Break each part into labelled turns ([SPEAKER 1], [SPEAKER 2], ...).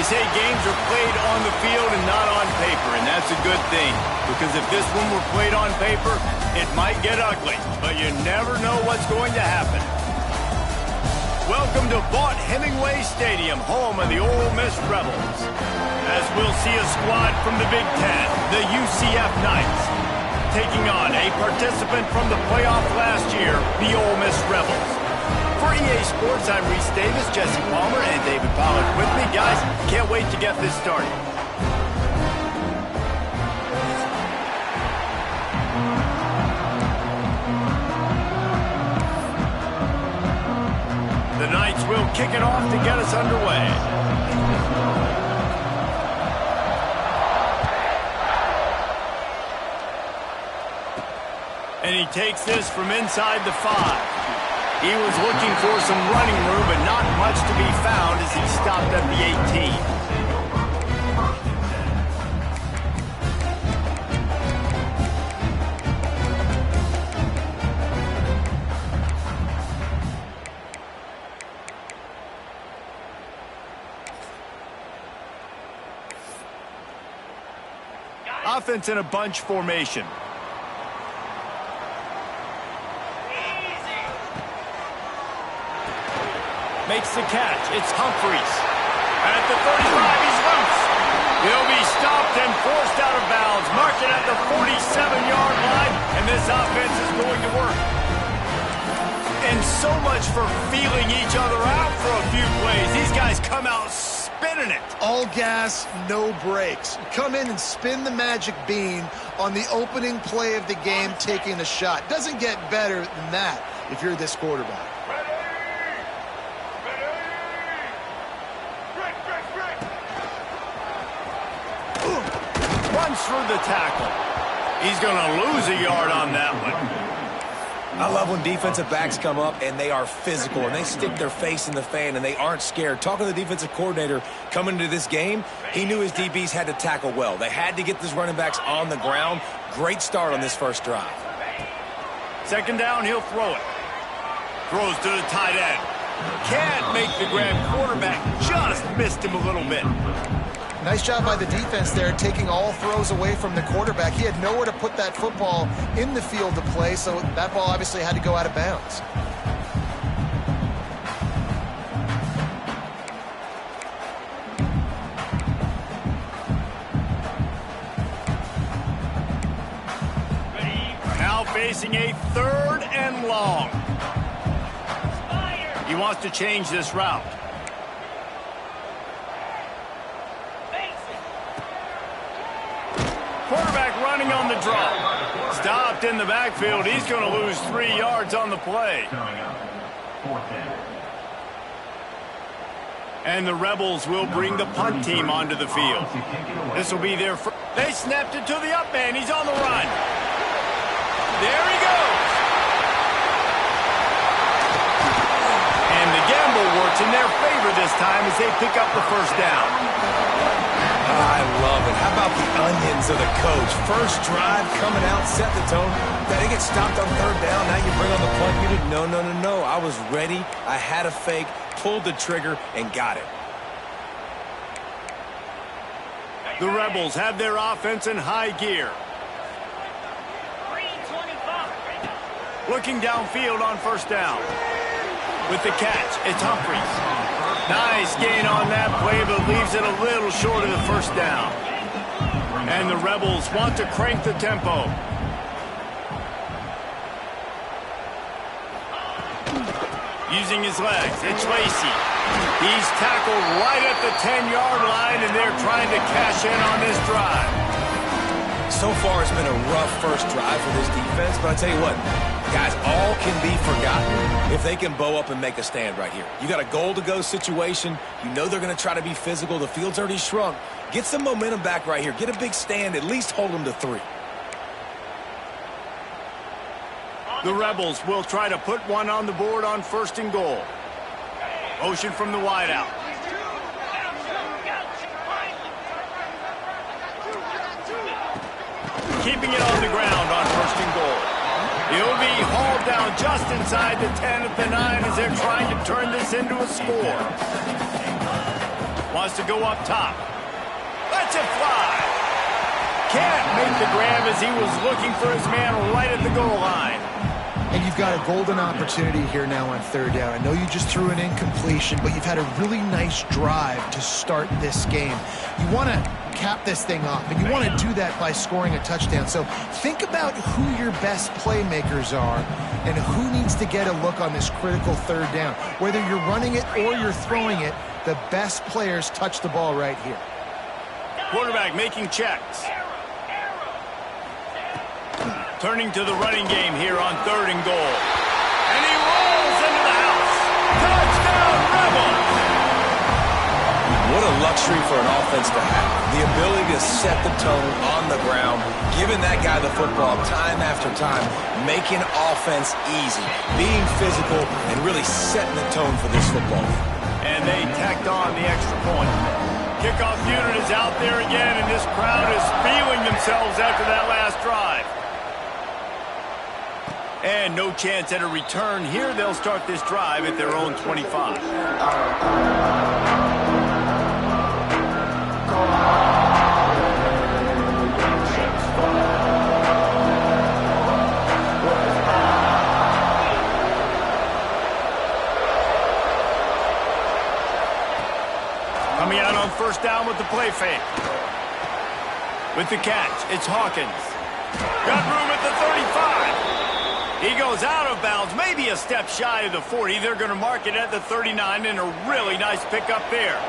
[SPEAKER 1] say games are played on the field and not on paper, and that's a good thing. Because if this one were played on paper, it might get ugly. But you never know what's going to happen. Welcome to Vaught-Hemingway Stadium, home of the Ole Miss Rebels. As we'll see a squad from the Big Ten, the UCF Knights, taking on a participant from the playoff last year, the Ole Miss Rebels. For EA Sports, I'm Reese Davis, Jesse Palmer, and David Pollack with me. Guys, can't wait to get this started. The Knights will kick it off to get us underway. And he takes this from inside the 5. He was looking for some running room, but not much to be found as he stopped at the 18. Offense in a bunch formation. Makes the catch. It's Humphries. At the 35, he's loose. He'll be stopped and forced out of bounds. Mark it at the 47-yard line, and this offense is going to work. And so much for feeling each other out for a few plays. These guys come out spinning it.
[SPEAKER 2] All gas, no brakes. Come in and spin the magic bean on the opening play of the game, taking a shot. Doesn't get better than that if you're this quarterback.
[SPEAKER 1] Runs through the tackle. He's going to lose a yard on that one.
[SPEAKER 3] I love when defensive backs come up and they are physical and they stick their face in the fan and they aren't scared. Talking to the defensive coordinator coming into this game, he knew his DBs had to tackle well. They had to get these running backs on the ground. Great start on this first drive.
[SPEAKER 1] Second down, he'll throw it. Throws to the tight end. Can't make the grab. Quarterback just missed him a little bit.
[SPEAKER 2] Nice job by the defense there, taking all throws away from the quarterback. He had nowhere to put that football in the field to play, so that ball obviously had to go out of bounds.
[SPEAKER 1] Now facing a 3rd and long. He wants to change this route. Quarterback running on the draw. Stopped in the backfield. He's going to lose 3 yards on the play. And the Rebels will bring the punt team onto the field. This will be their first. They snapped it to the up man. He's on the run. There he goes. And the gamble works in their favor this time as they pick up the first down.
[SPEAKER 3] I love it. How about the onions of the coach? First drive coming out, set the tone. They get stopped on 3rd down. Now you bring on the punt. You didn't. No. I was ready. I had a fake, pulled the trigger, and got it.
[SPEAKER 1] The Rebels have their offense in high gear. Looking downfield on first down. With the catch, it's Humphries. Nice gain on that play, but leaves it a little short of the first down. And the Rebels want to crank the tempo. Using his legs, it's Lacey. He's tackled right at the 10-yard line, and they're trying to cash in on this drive.
[SPEAKER 3] So far, it's been a rough first drive for this defense, but I tell you what, guys, all can be forgotten if they can bow up and make a stand right here. You got a goal-to-go situation. You know they're going to try to be physical. The field's already shrunk. Get some momentum back right here. Get a big stand. At least hold them to 3.
[SPEAKER 1] The Rebels will try to put one on the board on 1st and goal. Motion from the wideout. Keeping it on the ground on 1st and goal. He'll be hauled down just inside the 10 at the 9 as they're trying to turn this into a score. Wants to go up top. Lets it fly. Can't make the grab as he was looking for his man right at the goal line.
[SPEAKER 2] And you've got a golden opportunity here now on third down. I know you just threw an incompletion, but you've had a really nice drive to start this game. You want to cap this thing off, and you want to do that by scoring a touchdown. So think about who your best playmakers are and who needs to get a look on this critical third down. Whether you're running it or you're throwing it, the best players touch the ball right here.
[SPEAKER 1] Quarterback making checks. Turning to the running game here on 3rd and goal. And he rolls into the house. Touchdown, Rebels!
[SPEAKER 3] What a luxury for an offense to have. The ability to set the tone on the ground, giving that guy the football time after time, making offense easy, being physical, and really setting the tone for this football game.
[SPEAKER 1] And they tacked on the extra point. Kickoff unit is out there again, and this crowd is feeling themselves after that last drive. And no chance at a return here. They'll start this drive at their own 25. Coming out on 1st down with the play fake. With the catch, it's Hawkins. Got room at the 35. He goes out of bounds, maybe a step shy of the 40. They're going to mark it at the 39, and a really nice pickup there.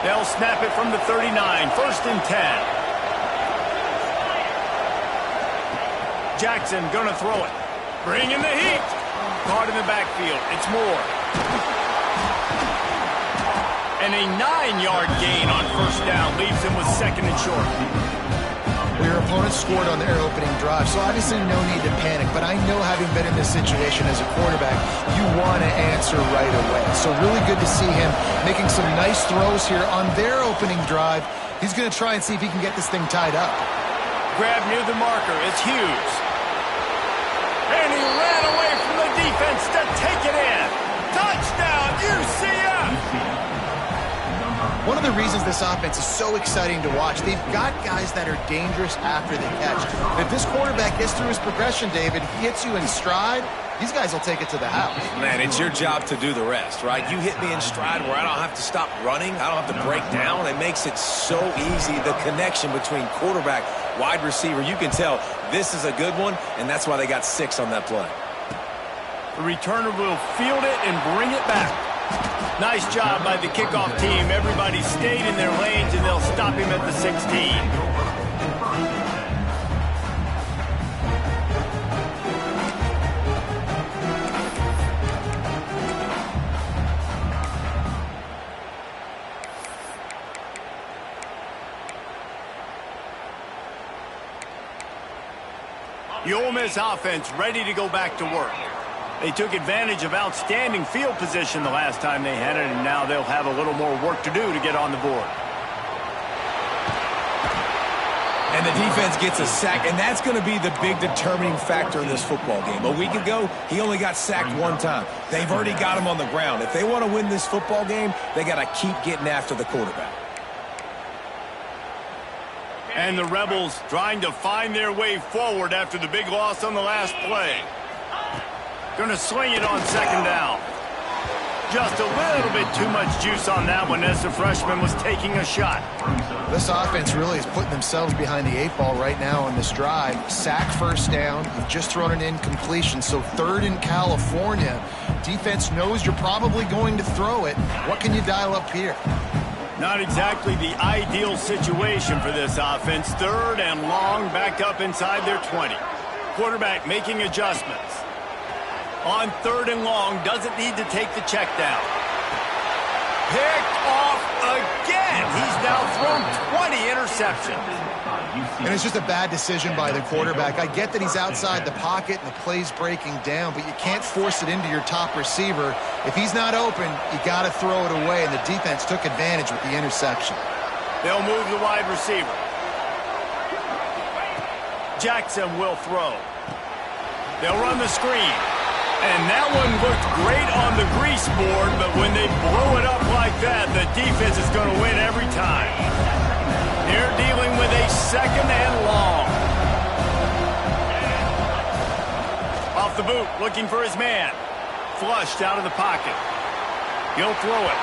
[SPEAKER 1] They'll snap it from the 39, 1st and 10. Jackson going to throw it. Bring in the heat. Caught in the backfield. It's Moore. And a 9-yard gain on 1st down leaves him with 2nd and short.
[SPEAKER 2] Your opponent scored on their opening drive, so obviously no need to panic. But I know, having been in this situation as a quarterback, you want to answer right away. So really good to see him making some nice throws here on their opening drive. He's going to try and see if he can get this thing tied up.
[SPEAKER 1] Grab near the marker. It's Hughes. And he ran away from the defense to take it in. Touchdown, UCF!
[SPEAKER 2] One of the reasons this offense is so exciting to watch, they've got guys that are dangerous after the catch. If this quarterback gets through his progression, David, he hits you in stride, these guys will take it to the house.
[SPEAKER 3] Man, it's your job to do the rest, right? You hit me in stride where I don't have to stop running. I don't have to break down. It makes it so easy. The connection between quarterback, wide receiver, you can tell this is a good one, and that's why they got 6 on that play.
[SPEAKER 1] The returner will field it and bring it back. Nice job by the kickoff team. Everybody stayed in their lanes, and they'll stop him at the 16. The Ole Miss offense ready to go back to work. They took advantage of outstanding field position the last time they had it, and now they'll have a little more work to do to get on the board.
[SPEAKER 3] And the defense gets a sack, and that's going to be the big determining factor in this football game. A week ago, he only got sacked 1 time. They've already got him on the ground. If they want to win this football game, they got to keep getting after the quarterback.
[SPEAKER 1] And the Rebels trying to find their way forward after the big loss on the last play. Going to sling it on 2nd down. Just a little bit too much juice on that one as the freshman was taking a shot.
[SPEAKER 2] This offense really is putting themselves behind the 8 ball right now on this drive. Sack 1st down. You've just thrown an incompletion, so 3rd in California. Defense knows you're probably going to throw it. What can you dial up here?
[SPEAKER 1] Not exactly the ideal situation for this offense. 3rd and long, backed up inside their 20. Quarterback making adjustments. On 3rd and long, doesn't need to take the check down. Picked off again. He's now thrown 20 interceptions.
[SPEAKER 2] And it's just a bad decision by the quarterback. I get that he's outside the pocket and the play's breaking down, but you can't force it into your top receiver. If he's not open, you got to throw it away, and the defense took advantage with the interception.
[SPEAKER 1] They'll move the wide receiver. Jackson will throw. They'll run the screen. And that one looked great on the grease board, but when they blow it up like that, the defense is going to win every time. They're dealing with a 2nd and long. Off the boot, looking for his man. Flushed out of the pocket. He'll throw it.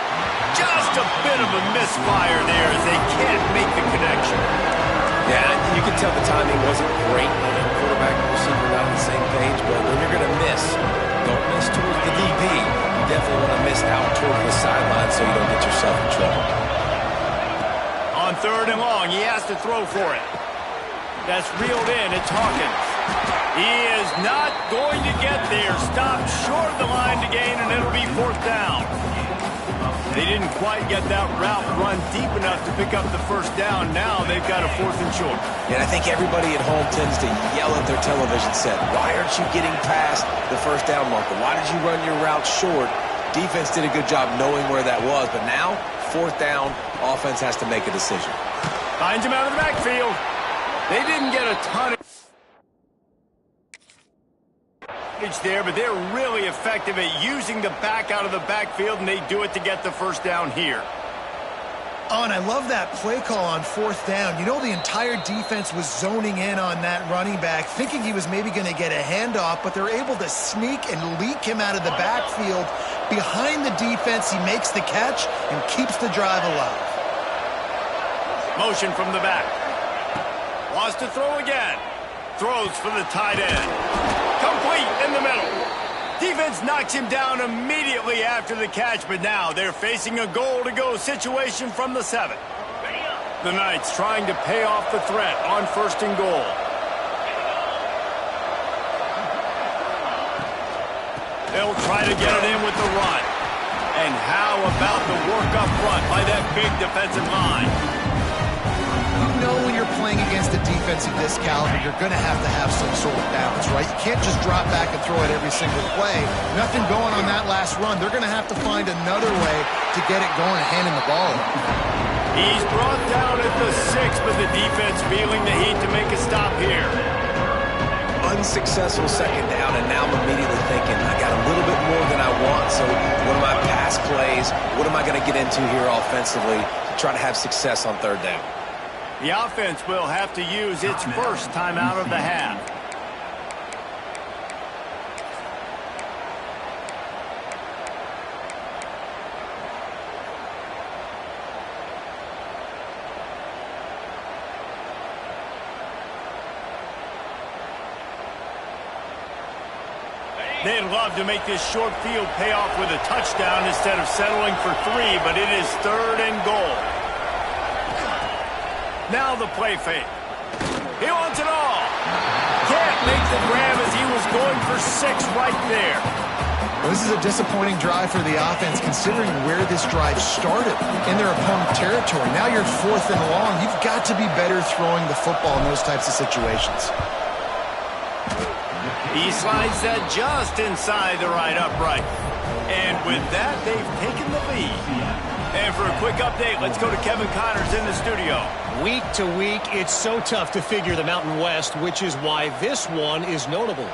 [SPEAKER 1] Just a bit of a misfire there as they can't make the connection.
[SPEAKER 3] Yeah, you can tell the timing wasn't great. Quarterback and receiver not on the same page, but when you're going to miss, don't miss towards the DB. You definitely want to miss out toward the sideline so you don't get yourself in trouble.
[SPEAKER 1] On 3rd and long, he has to throw for it. That's reeled in. It's Hawkins. He is not going to get there. Stopped short of the line to gain, and it'll be 4th down. They didn't quite get that route run deep enough to pick up the 1st down. Now they've got a 4th and short.
[SPEAKER 3] And I think everybody at home tends to yell at their television set, why aren't you getting past the 1st down marker? Why did you run your route short? Defense did a good job knowing where that was, but now, 4th down, offense has to make a decision.
[SPEAKER 1] Finds him out of the backfield. They didn't get a ton of there, but they're really effective at using the back out of the backfield, and they do it to get the 1st down here.
[SPEAKER 2] Oh, and I love that play call on 4th down. You know, the entire defense was zoning in on that running back, thinking he was maybe going to get a handoff, but they're able to sneak and leak him out of the backfield. Behind the defense, he makes the catch and keeps the drive alive.
[SPEAKER 1] Motion from the back. Wants to throw again. Throws for the tight end. Complete in the middle. Defense knocks him down immediately after the catch, but now they're facing a goal-to-go situation from the 7. The Knights trying to pay off the threat on 1st and goal. They'll try to get it in with the run. And how about the work up front by that big defensive line?
[SPEAKER 2] You know when you're playing against a defense of this caliber, you're going to have some sort of balance, right? You can't just drop back and throw it every single play. Nothing going on that last run. They're going to have to find another way to get it going and handing the ball over.
[SPEAKER 1] He's brought down at the 6, but the defense feeling the heat to make a stop here.
[SPEAKER 3] Unsuccessful 2nd down, and now I'm immediately thinking, I got a little bit more than I want, so what are my pass plays? What am I going to get into here offensively to try to have success on 3rd down?
[SPEAKER 1] The offense will have to use its 1st timeout of the half. They'd love to make this short field pay off with a touchdown instead of settling for 3, but it is 3rd and goal. Now the play fake. He wants it all. Can't make the grab as he was going for 6 right there.
[SPEAKER 2] Well, this is a disappointing drive for the offense considering where this drive started in their opponent territory. Now you're 4th and long. You've got to be better throwing the football in those types of situations.
[SPEAKER 1] He slides that just inside the right upright. And with that, they've taken the lead. And for a quick update, let's go to Kevin Connors in the studio.
[SPEAKER 4] Week to week, it's so tough to figure the Mountain West, which is why this one is notable.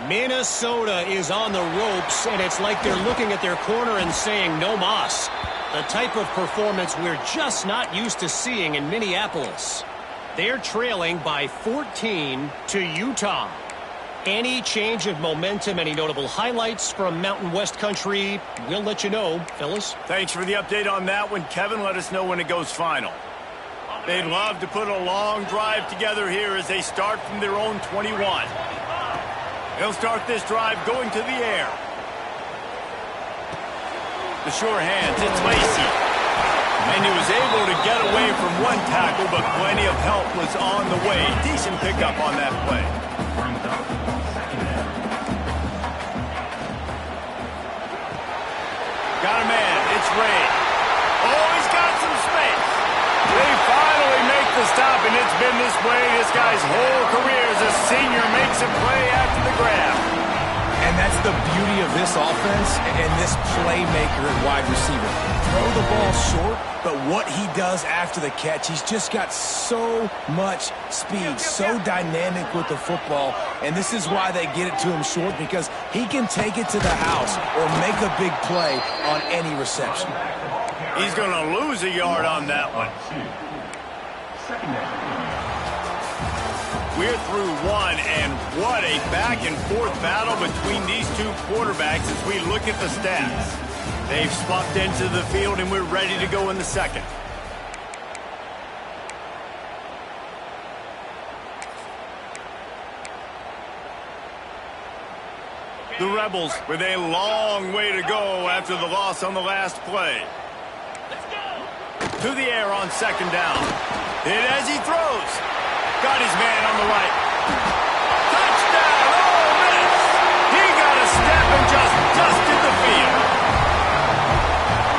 [SPEAKER 4] Minnesota is on the ropes, and it's like they're looking at their corner and saying, no mas. The type of performance we're just not used to seeing in Minneapolis. They're trailing by 14 to Utah. Any change of momentum, any notable highlights from Mountain West country, we'll let you know, fellas.
[SPEAKER 1] Thanks for the update on that one, Kevin. Let us know when it goes final. They'd love to put a long drive together here as they start from their own 21. They'll start this drive going to the air. The sure hands, it's Lacey. And he was able to get away from one tackle, but plenty of help was on the way. Decent pickup on that play. Got a man. It's Ray. Oh, he's got some space. They finally make the stop, and it's been this way this guy's whole career as a senior makes a play after the grab.
[SPEAKER 3] And that's the beauty of this offense and this playmaker at wide receiver. Throw the ball short, but what he does after the catch, he's just got so much speed, so dynamic with the football, and this is why they get it to him short, because he can take it to the house or make a big play on any reception.
[SPEAKER 1] He's going to lose a yard on that one. We're through one, and what a back-and-forth battle between these two quarterbacks as we look at the stats. They've swapped into the field, and we're ready to go in the second. The Rebels with a long way to go after the loss on the last play. To the air on second down. Hit as he throws. Got his man on the right. Touchdown, Ole Miss! He got a step and just dusted the field.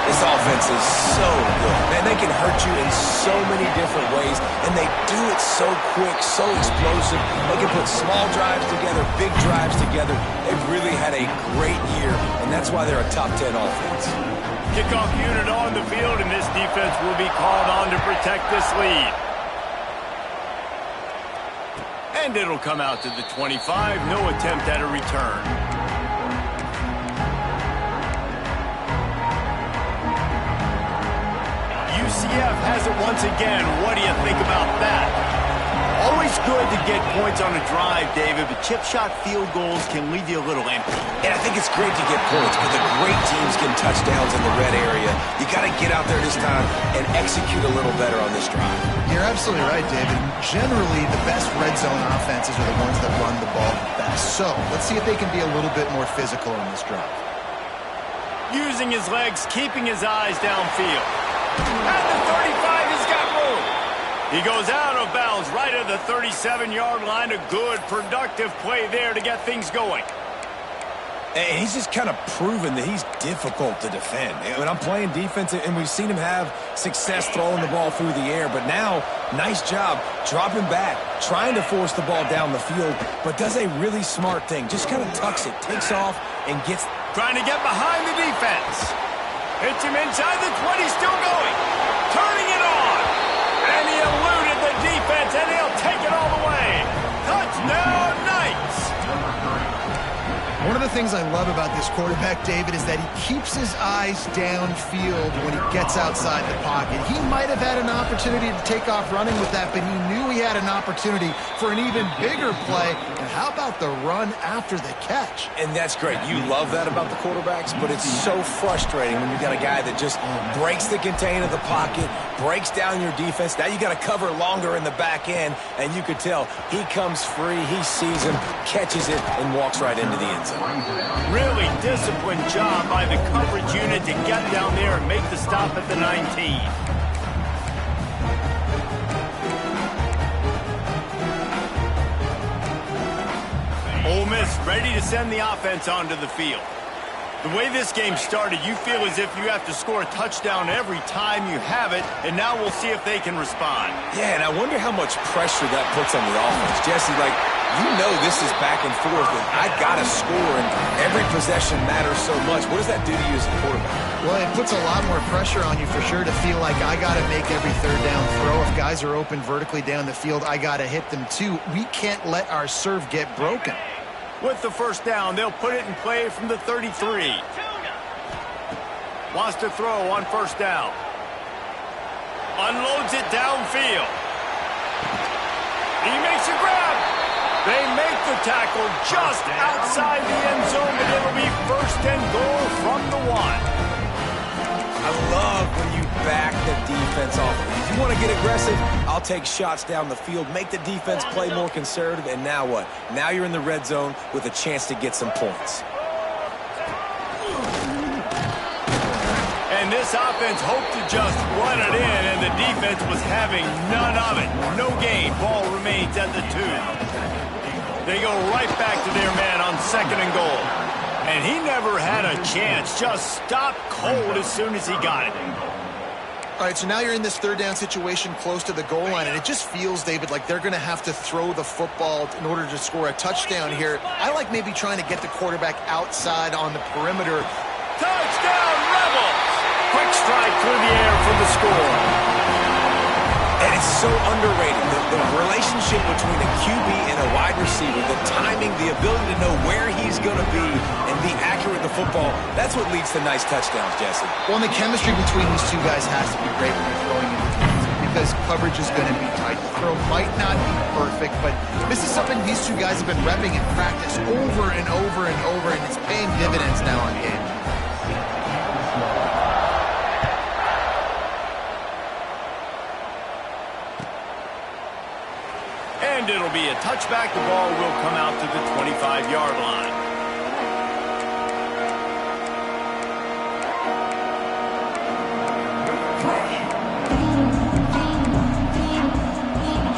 [SPEAKER 3] This offense is so good. Man, they can hurt you in so many different ways, and they do it so quick, so explosive. They can put small drives together, big drives together. They've really had a great year, and that's why they're a top 10 offense.
[SPEAKER 1] Kickoff unit on the field, and this defense will be called on to protect this lead. And it'll come out to the 25. No attempt at a return. UCF has it once again. What do you think about that? Always good to get points on a drive, David, but chip shot field goals can leave you a little empty.
[SPEAKER 3] And I think it's great to get points, but the great teams get touchdowns in the red area. You got to get out there this time and execute a little better on this drive.
[SPEAKER 2] You're absolutely right, David. Generally, the best red zone offenses are the ones that run the ball the best. So let's see if they can be a little bit more physical on this drive.
[SPEAKER 1] Using his legs, keeping his eyes downfield. At the 35, he's got room. He goes out of bounds right at the 37-yard line. A good, productive play there to get things going.
[SPEAKER 3] And he's just kind of proven that he's difficult to defend. When I'm playing defense, and we've seen him have success throwing the ball through the air, but now, nice job dropping back, trying to force the ball down the field, but does a really smart thing. Just kind of tucks it, takes off, and gets...
[SPEAKER 1] Trying to get behind the defense. Hits him inside the 20, still going. Turning it on. And he eluded the defense, and he'll take it all the way. Touchdown, Knights.
[SPEAKER 2] One of the things I love about this quarterback, David, is that he keeps his eyes downfield when he gets outside the pocket. He might have had an opportunity to take off running with that, but he knew he had an opportunity for an even bigger play. And how about the run after the catch?
[SPEAKER 3] And that's great. You love that about the quarterbacks, but it's so frustrating when you got a guy that just breaks the contain of the pocket, breaks down your defense. Now you got to cover longer in the back end, and you could tell he comes free, he sees him, catches it, and walks right into the end zone.
[SPEAKER 1] Really disciplined job by the coverage unit to get down there and make the stop at the 19. Ole Miss ready to send the offense onto the field. The way this game started, you feel as if you have to score a touchdown every time you have it, and now we'll see if they can respond.
[SPEAKER 3] Yeah, and I wonder how much pressure that puts on the offense. Jesse, you know this is back and forth, and I got to score, and every possession matters so much. What does that do to you as a quarterback?
[SPEAKER 2] Well, it puts a lot more pressure on you for sure to feel like I got to make every third down throw. If guys are open vertically down the field, I got to hit them too. We can't let our serve get broken.
[SPEAKER 1] With the first down, they'll put it in play from the 33. Wants to throw on first down. Unloads it downfield. He makes a grab. They make the tackle just outside the end zone, but it'll be first and goal from the 1.
[SPEAKER 3] I love when you back the defense off. If you want to get aggressive, I'll take shots down the field, make the defense play more conservative, and now what? Now you're in the red zone with a chance to get some points.
[SPEAKER 1] And this offense hoped to just run it in, and the defense was having none of it. No gain. Ball remains at the 2. They go right back to their man on second and goal. And he never had a chance. Just stopped cold as soon as he got it.
[SPEAKER 2] All right, so now you're in this third down situation close to the goal line, and it just feels, David, like they're going to have to throw the football in order to score a touchdown here. I like maybe trying to get the quarterback outside on the perimeter.
[SPEAKER 1] Touchdown, Rebels! Quick strike through the air for the score.
[SPEAKER 3] And it's so underrated, the relationship between a QB and a wide receiver, the timing, the ability to know where he's going to be and be accurate with the football, that's what leads to nice touchdowns, Jesse.
[SPEAKER 2] Well, and the chemistry between these two guys has to be great when you're throwing into defense because coverage is going to be tight. The throw might not be perfect, but this is something these two guys have been repping in practice over and over and over, and it's paying dividends now on game.
[SPEAKER 1] And it'll be a touchback. The ball will come out to the 25-yard line.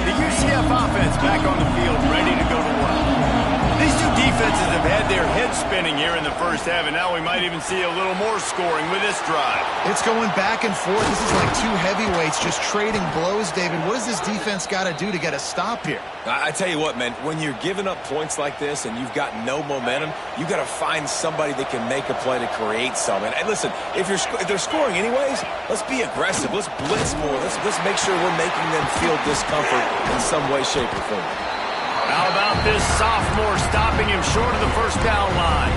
[SPEAKER 1] The UCF offense back on the field, ready to go to work. These two defenses have had their heads spinning here in the first half, and now we might even see a little more scoring with this drive.
[SPEAKER 2] It's going back and forth. This is like two heavyweights just trading blows, David. What does this defense got to do to get a stop here?
[SPEAKER 3] I tell you what, man, when you're giving up points like this and you've got no momentum, you've got to find somebody that can make a play to create something. And listen, if they're scoring anyways, let's be aggressive. Let's blitz more. Let's make sure we're making them feel discomfort in some way, shape, or form.
[SPEAKER 1] How about this sophomore stopping him short of the first down line?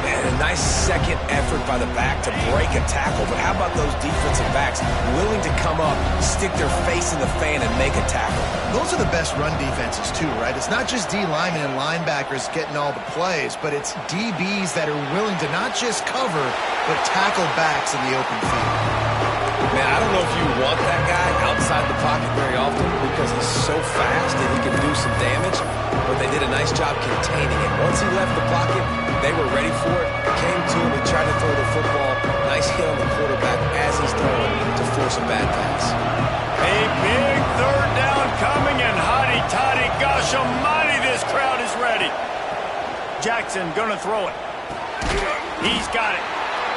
[SPEAKER 3] Man, a nice second effort by the back to break a tackle. But how about those defensive backs willing to come up, stick their face in the fan, and make a tackle?
[SPEAKER 2] Those are the best run defenses, too, right? It's not just D linemen and linebackers getting all the plays, but it's DBs that are willing to not just cover, but tackle backs in the open field.
[SPEAKER 3] Man, I don't know if you want that guy outside the pocket very often because he's so fast and he can do some damage, but they did a nice job containing it. Once he left the pocket, they were ready for it, came to him and tried to throw the football. Nice hit on the quarterback as he's throwing to force a bad pass.
[SPEAKER 1] A big third down coming, and hotty-toddy, gosh almighty, this crowd is ready. Jackson gonna throw it. He's got it.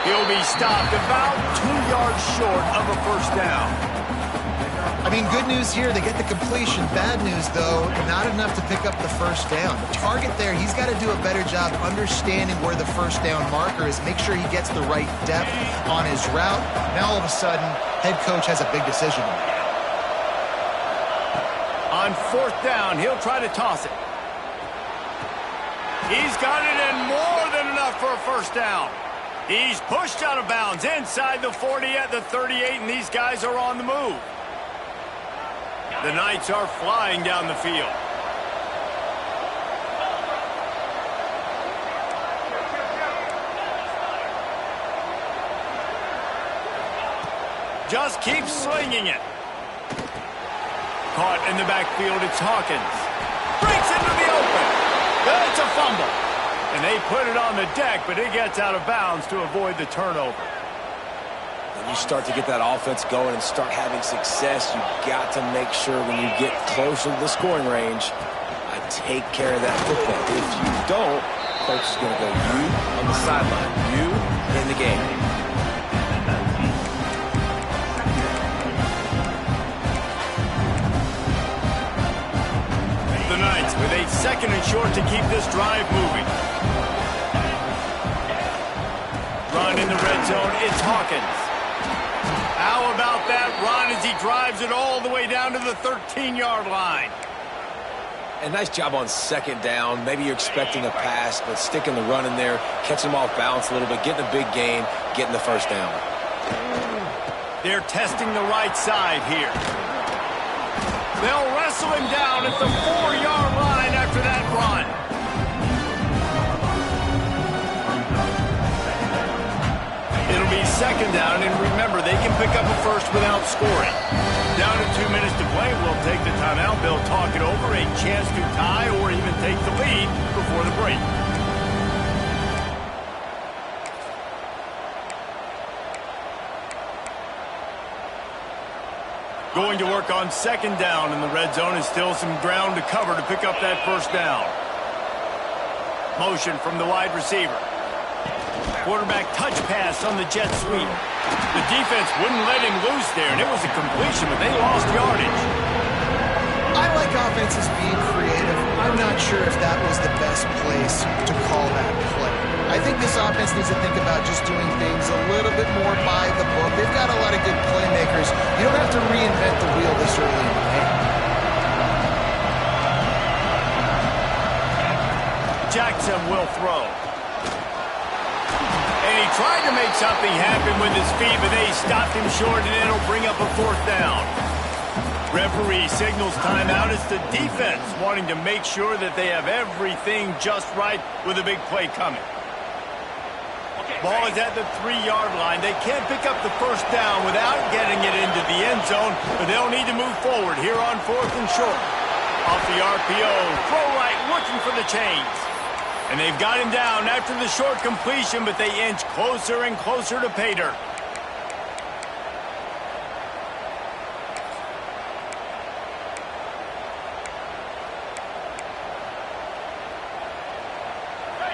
[SPEAKER 1] He'll be stopped about 2 yards short of a first down.
[SPEAKER 2] I mean, good news here, they get the completion. Bad news, though, not enough to pick up the first down. The target there, he's got to do a better job understanding where the first down marker is, make sure he gets the right depth on his route. Now, all of a sudden, head coach has a big decision to make.
[SPEAKER 1] On fourth down, he'll try to toss it. He's got it in more than enough for a first down. He's pushed out of bounds inside the 40 at the 38, and these guys are on the move. The Knights are flying down the field. Just keeps slinging it. Caught in the backfield, it's Hawkins. Breaks into the open. It's a fumble. And they put it on the deck, but it gets out of bounds to avoid the turnover.
[SPEAKER 3] When you start to get that offense going and start having success, you've got to make sure when you get closer to the scoring range, I take care of that football. If you don't, coach is going to go you on the sideline, you in the game.
[SPEAKER 1] The Knights with a second and short to keep this drive moving. Run in the red zone, it's Hawkins. How about that run as he drives it all the way down to the 13-yard line?
[SPEAKER 3] And nice job on second down. Maybe you're expecting a pass, but sticking the run in there, catching him off balance a little bit, getting a big gain, getting the first down.
[SPEAKER 1] They're testing the right side here. They'll wrestle him down at the 4-yard line after that run. It'll be second down, and remember, they can pick up a first without scoring. Down to 2 minutes to play. We'll take the timeout. They'll talk it over, a chance to tie or even take the lead before the break. Going to work on second down in the red zone, and still some ground to cover to pick up that first down. Motion from the wide receiver. Quarterback touch pass on the jet sweep. The defense wouldn't let him loose there, and it was a completion, but they lost yardage.
[SPEAKER 2] I like offenses being creative. I'm not sure if that was the best place to call that play. I think this offense needs to think about just doing things a little bit more by the book. They've got a lot of good playmakers. You don't have to reinvent the wheel this early in the game.
[SPEAKER 1] Jackson will throw. And he tried to make something happen with his feet, but they stopped him short, and it'll bring up a 4th down. Referee signals timeout. It's the defense wanting to make sure that they have everything just right with a big play coming. Ball is at the 3-yard line. They can't pick up the 1st down without getting it into the end zone, but they'll need to move forward here on 4th and short. Off the RPO, throw right, looking for the chains. And they've got him down after the short completion, but they inch closer and closer to pay dirt.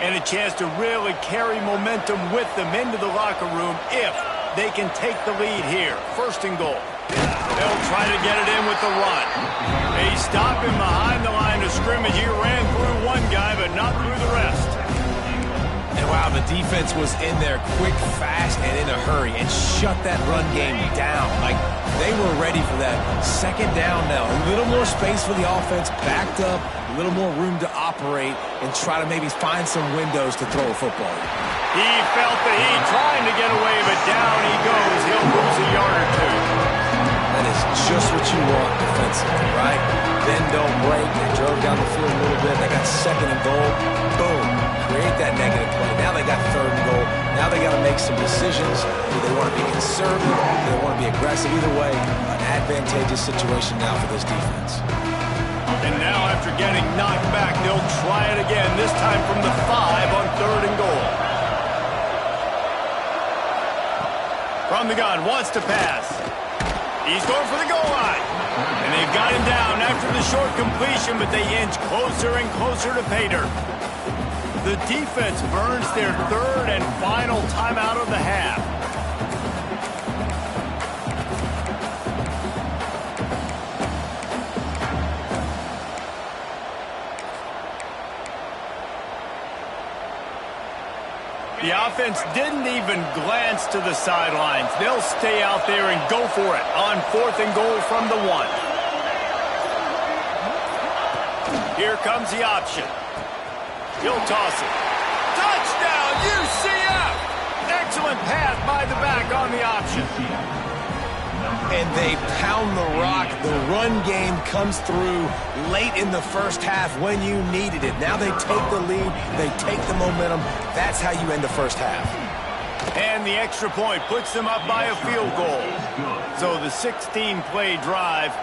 [SPEAKER 1] And a chance to really carry momentum with them into the locker room if they can take the lead here. 1st and goal. They'll try to get it in with the run. They stop him behind the line of scrimmage. He ran through one guy, but not through the rest.
[SPEAKER 3] And wow, the defense was in there quick, fast, and in a hurry and shut that run game down. Like, they were ready for that 2nd down now. A little more space for the offense, backed up, a little more room to operate and try to maybe find some windows to throw a football.
[SPEAKER 1] He felt the heat trying to get away, but down he goes. He'll lose a yard or 2.
[SPEAKER 3] That is just what you want defensively, right? Bend, don't break. They drove down the field a little bit. They got 2nd and goal. Boom. Create that negative play. Now they got 3rd and goal. Now they got to make some decisions. Do they want to be conservative? Do they want to be aggressive? Either way, an advantageous situation now for this defense.
[SPEAKER 1] And now after getting knocked back, they'll try it again, this time from the 5 on 3rd and goal. From the gun, wants to pass. He's going for the goal line. And they've got him down after the short completion, but they inch closer and closer to pay dirt. The defense burns their 3rd and final timeout of the half. The offense didn't even glance to the sidelines. They'll stay out there and go for it on 4th and goal from the 1. Here comes the option. He'll toss it. Touchdown, UCF! Excellent pass by the back on the option.
[SPEAKER 3] And they pound the rock. The run game comes through late in the 1st half when you needed it. Now they take the lead. They take the momentum. That's how you end the 1st half.
[SPEAKER 1] And the extra point puts them up by a field goal. So the 16-play drive,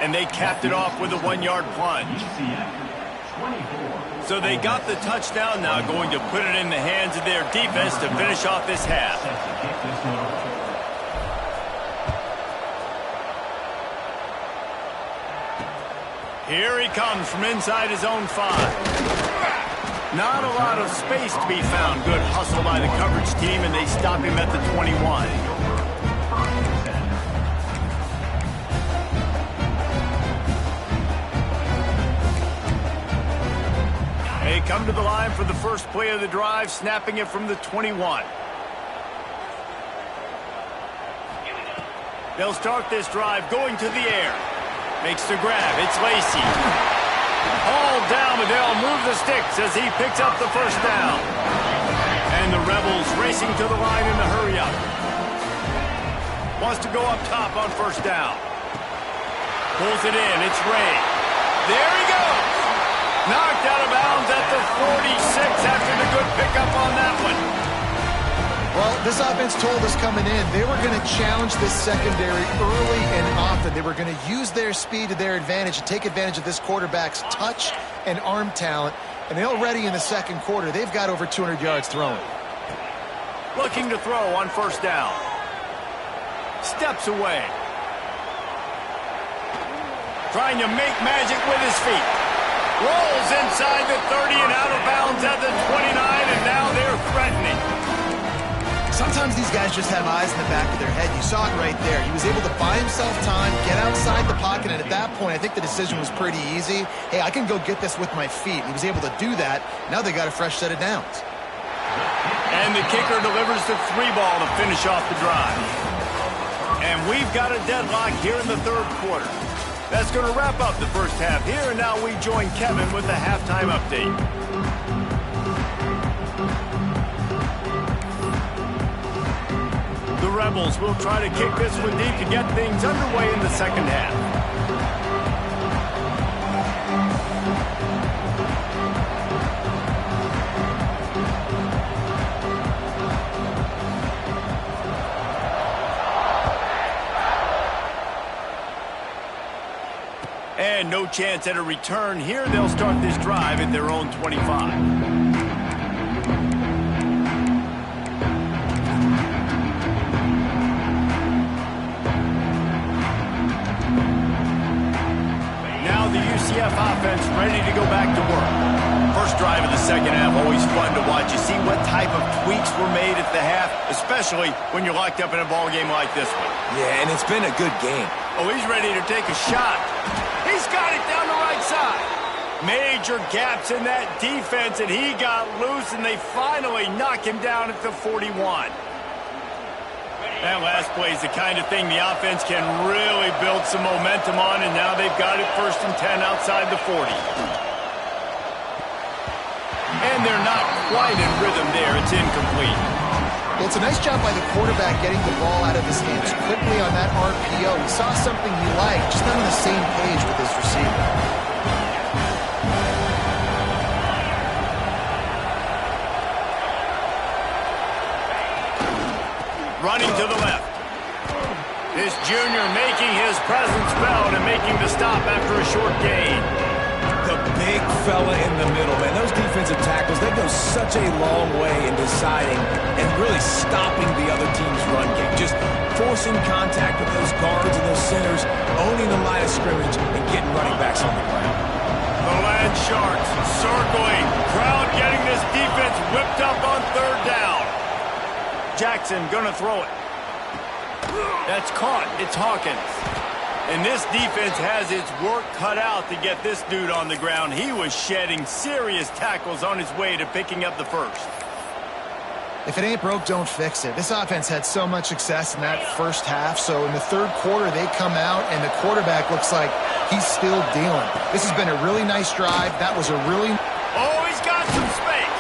[SPEAKER 1] and they capped it off with a 1-yard plunge. So they got the touchdown now, going to put it in the hands of their defense to finish off this half. Here he comes from inside his own 5. Not a lot of space to be found. Good hustle by the coverage team, and they stop him at the 21. They come to the line for the first play of the drive, snapping it from the 21. They'll start this drive going to the air. Makes the grab. It's Lacey. Hauled down, but they'll move the sticks as he picks up the 1st down. And the Rebels racing to the line in the hurry-up. Wants to go up top on 1st down. Pulls it in. It's Ray. There he goes. Knocked out of bounds at the 46 after the good pickup on that one.
[SPEAKER 2] Well, this offense told us coming in they were going to challenge this secondary early and often. They were going to use their speed to their advantage and take advantage of this quarterback's touch and arm talent. And already in the 2nd quarter, they've got over 200 yards thrown.
[SPEAKER 1] Looking to throw on 1st down. Steps away. Trying to make magic with his feet. Rolls inside the 30 and out of bounds at the 29, and now they're threatening.
[SPEAKER 2] sometimes these guys just have eyes in the back of their head. You saw it right there. He was able to buy himself time, get outside the pocket, and at that point, I think the decision was pretty easy. Hey, I can go get this with my feet. He was able to do that. Now they got a fresh set of downs.
[SPEAKER 1] And the kicker delivers the 3-ball to finish off the drive. And we've got a deadlock here in the third quarter. That's going to wrap up the first half here, and now we join Kevin with the halftime update. The Rebels will try to kick this one deep to get things underway in the second half. And no chance at a return here. They'll start this drive at their own 25. The UCF offense ready to go back to work. First drive of the second half, always fun to watch. You see what type of tweaks were made at the half, especially when you're locked up in a ball game like this one.
[SPEAKER 3] Yeah, and it's been a good game.
[SPEAKER 1] Oh, he's ready to take a shot. He's got it down the right side. Major gaps in that defense, and he got loose, and they finally knock him down at the 41. That last play is the kind of thing the offense can really build some momentum on, and now they've got it 1st and 10 outside the 40. And they're not quite in rhythm there. It's incomplete.
[SPEAKER 2] Well, it's a nice job by the quarterback getting the ball out of his hands quickly on that RPO. He saw something he liked, just not on the same page with his receiver.
[SPEAKER 1] Running to the left. This junior making his presence felt and making the stop after a short gain.
[SPEAKER 3] The big fella in the middle, man. Those defensive tackles, they go such a long way in deciding and really stopping the other team's run game. Just forcing contact with those guards and those centers, owning the line of scrimmage, and getting running backs on the ground.
[SPEAKER 1] The Land Sharks circling. Crowd getting this defense whipped up on 3rd down. Jackson gonna throw it. That's caught. It's Hawkins. And this defense has its work cut out to get this dude on the ground. He was shedding serious tackles on his way to picking up the first.
[SPEAKER 2] If it ain't broke, don't fix it. This offense had so much success in that first half, so in the third quarter they come out and the quarterback looks like he's still dealing. This has been a really nice drive. That was a really...
[SPEAKER 1] Oh, he's got some space.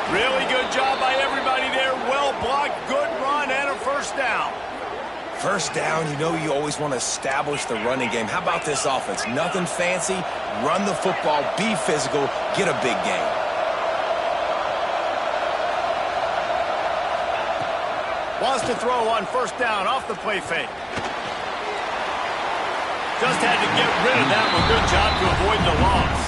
[SPEAKER 1] Really good job by everybody there. Well blocked, good run, and a first down.
[SPEAKER 3] First down, you know you always want to establish the running game. How about this offense? Nothing fancy. Run the football, be physical, get a big gain.
[SPEAKER 1] Wants to throw on first down off the play fake. Just had to get rid of that one. Good job to avoid the loss.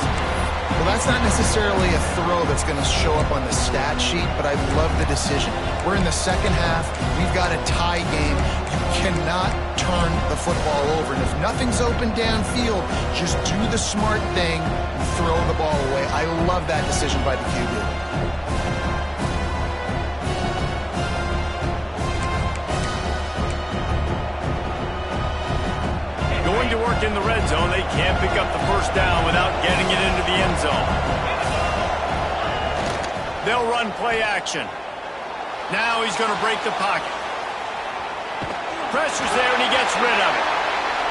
[SPEAKER 2] Well, that's not necessarily a throw that's going to show up on the stat sheet, but I love the decision. We're in the second half. We've got a tie game. You cannot turn the football over. And if nothing's open downfield, just do the smart thing, throw the ball away. I love that decision by the QB.
[SPEAKER 1] Going to work in the red zone. They can't pick up the first down without getting it into the end zone. They'll run play action. Now he's going to break the pocket. Pressure's there, and he gets rid of it.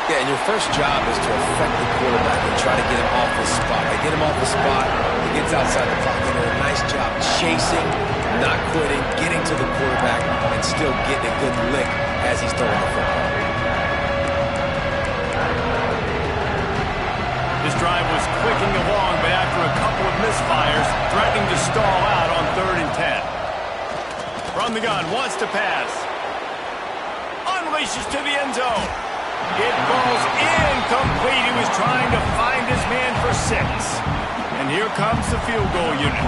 [SPEAKER 3] Yeah, and your first job is to affect the quarterback and try to get him off the spot. They get him off the spot, he gets outside the pocket. They do a nice job chasing, not quitting, getting to the quarterback, and still getting a good lick as he's throwing the football.
[SPEAKER 1] This drive was clicking along, but after a couple of misfires, threatening to stall out on 3rd and 10. From the gun, wants to pass. Unleashes to the end zone. It falls incomplete. He was trying to find his man for 6. And here comes the field goal unit.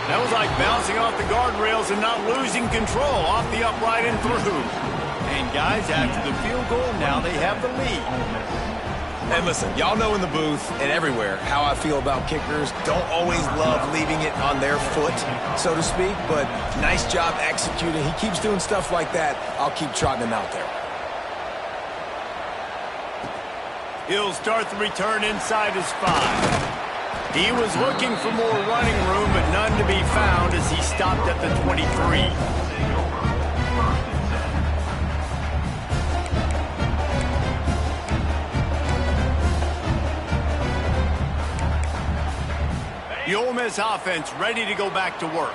[SPEAKER 1] That was like bouncing off the guardrails and not losing control off the upright and through. And guys, after the field goal, now they have the lead.
[SPEAKER 3] And listen, y'all know in the booth and everywhere how I feel about kickers. Don't always love leaving it on their foot, so to speak, but nice job executing. He keeps doing stuff like that. I'll keep trotting him out there.
[SPEAKER 1] He'll start the return inside his 5. He was looking for more running room, but none to be found as he stopped at the 23. The Ole Miss offense ready to go back to work.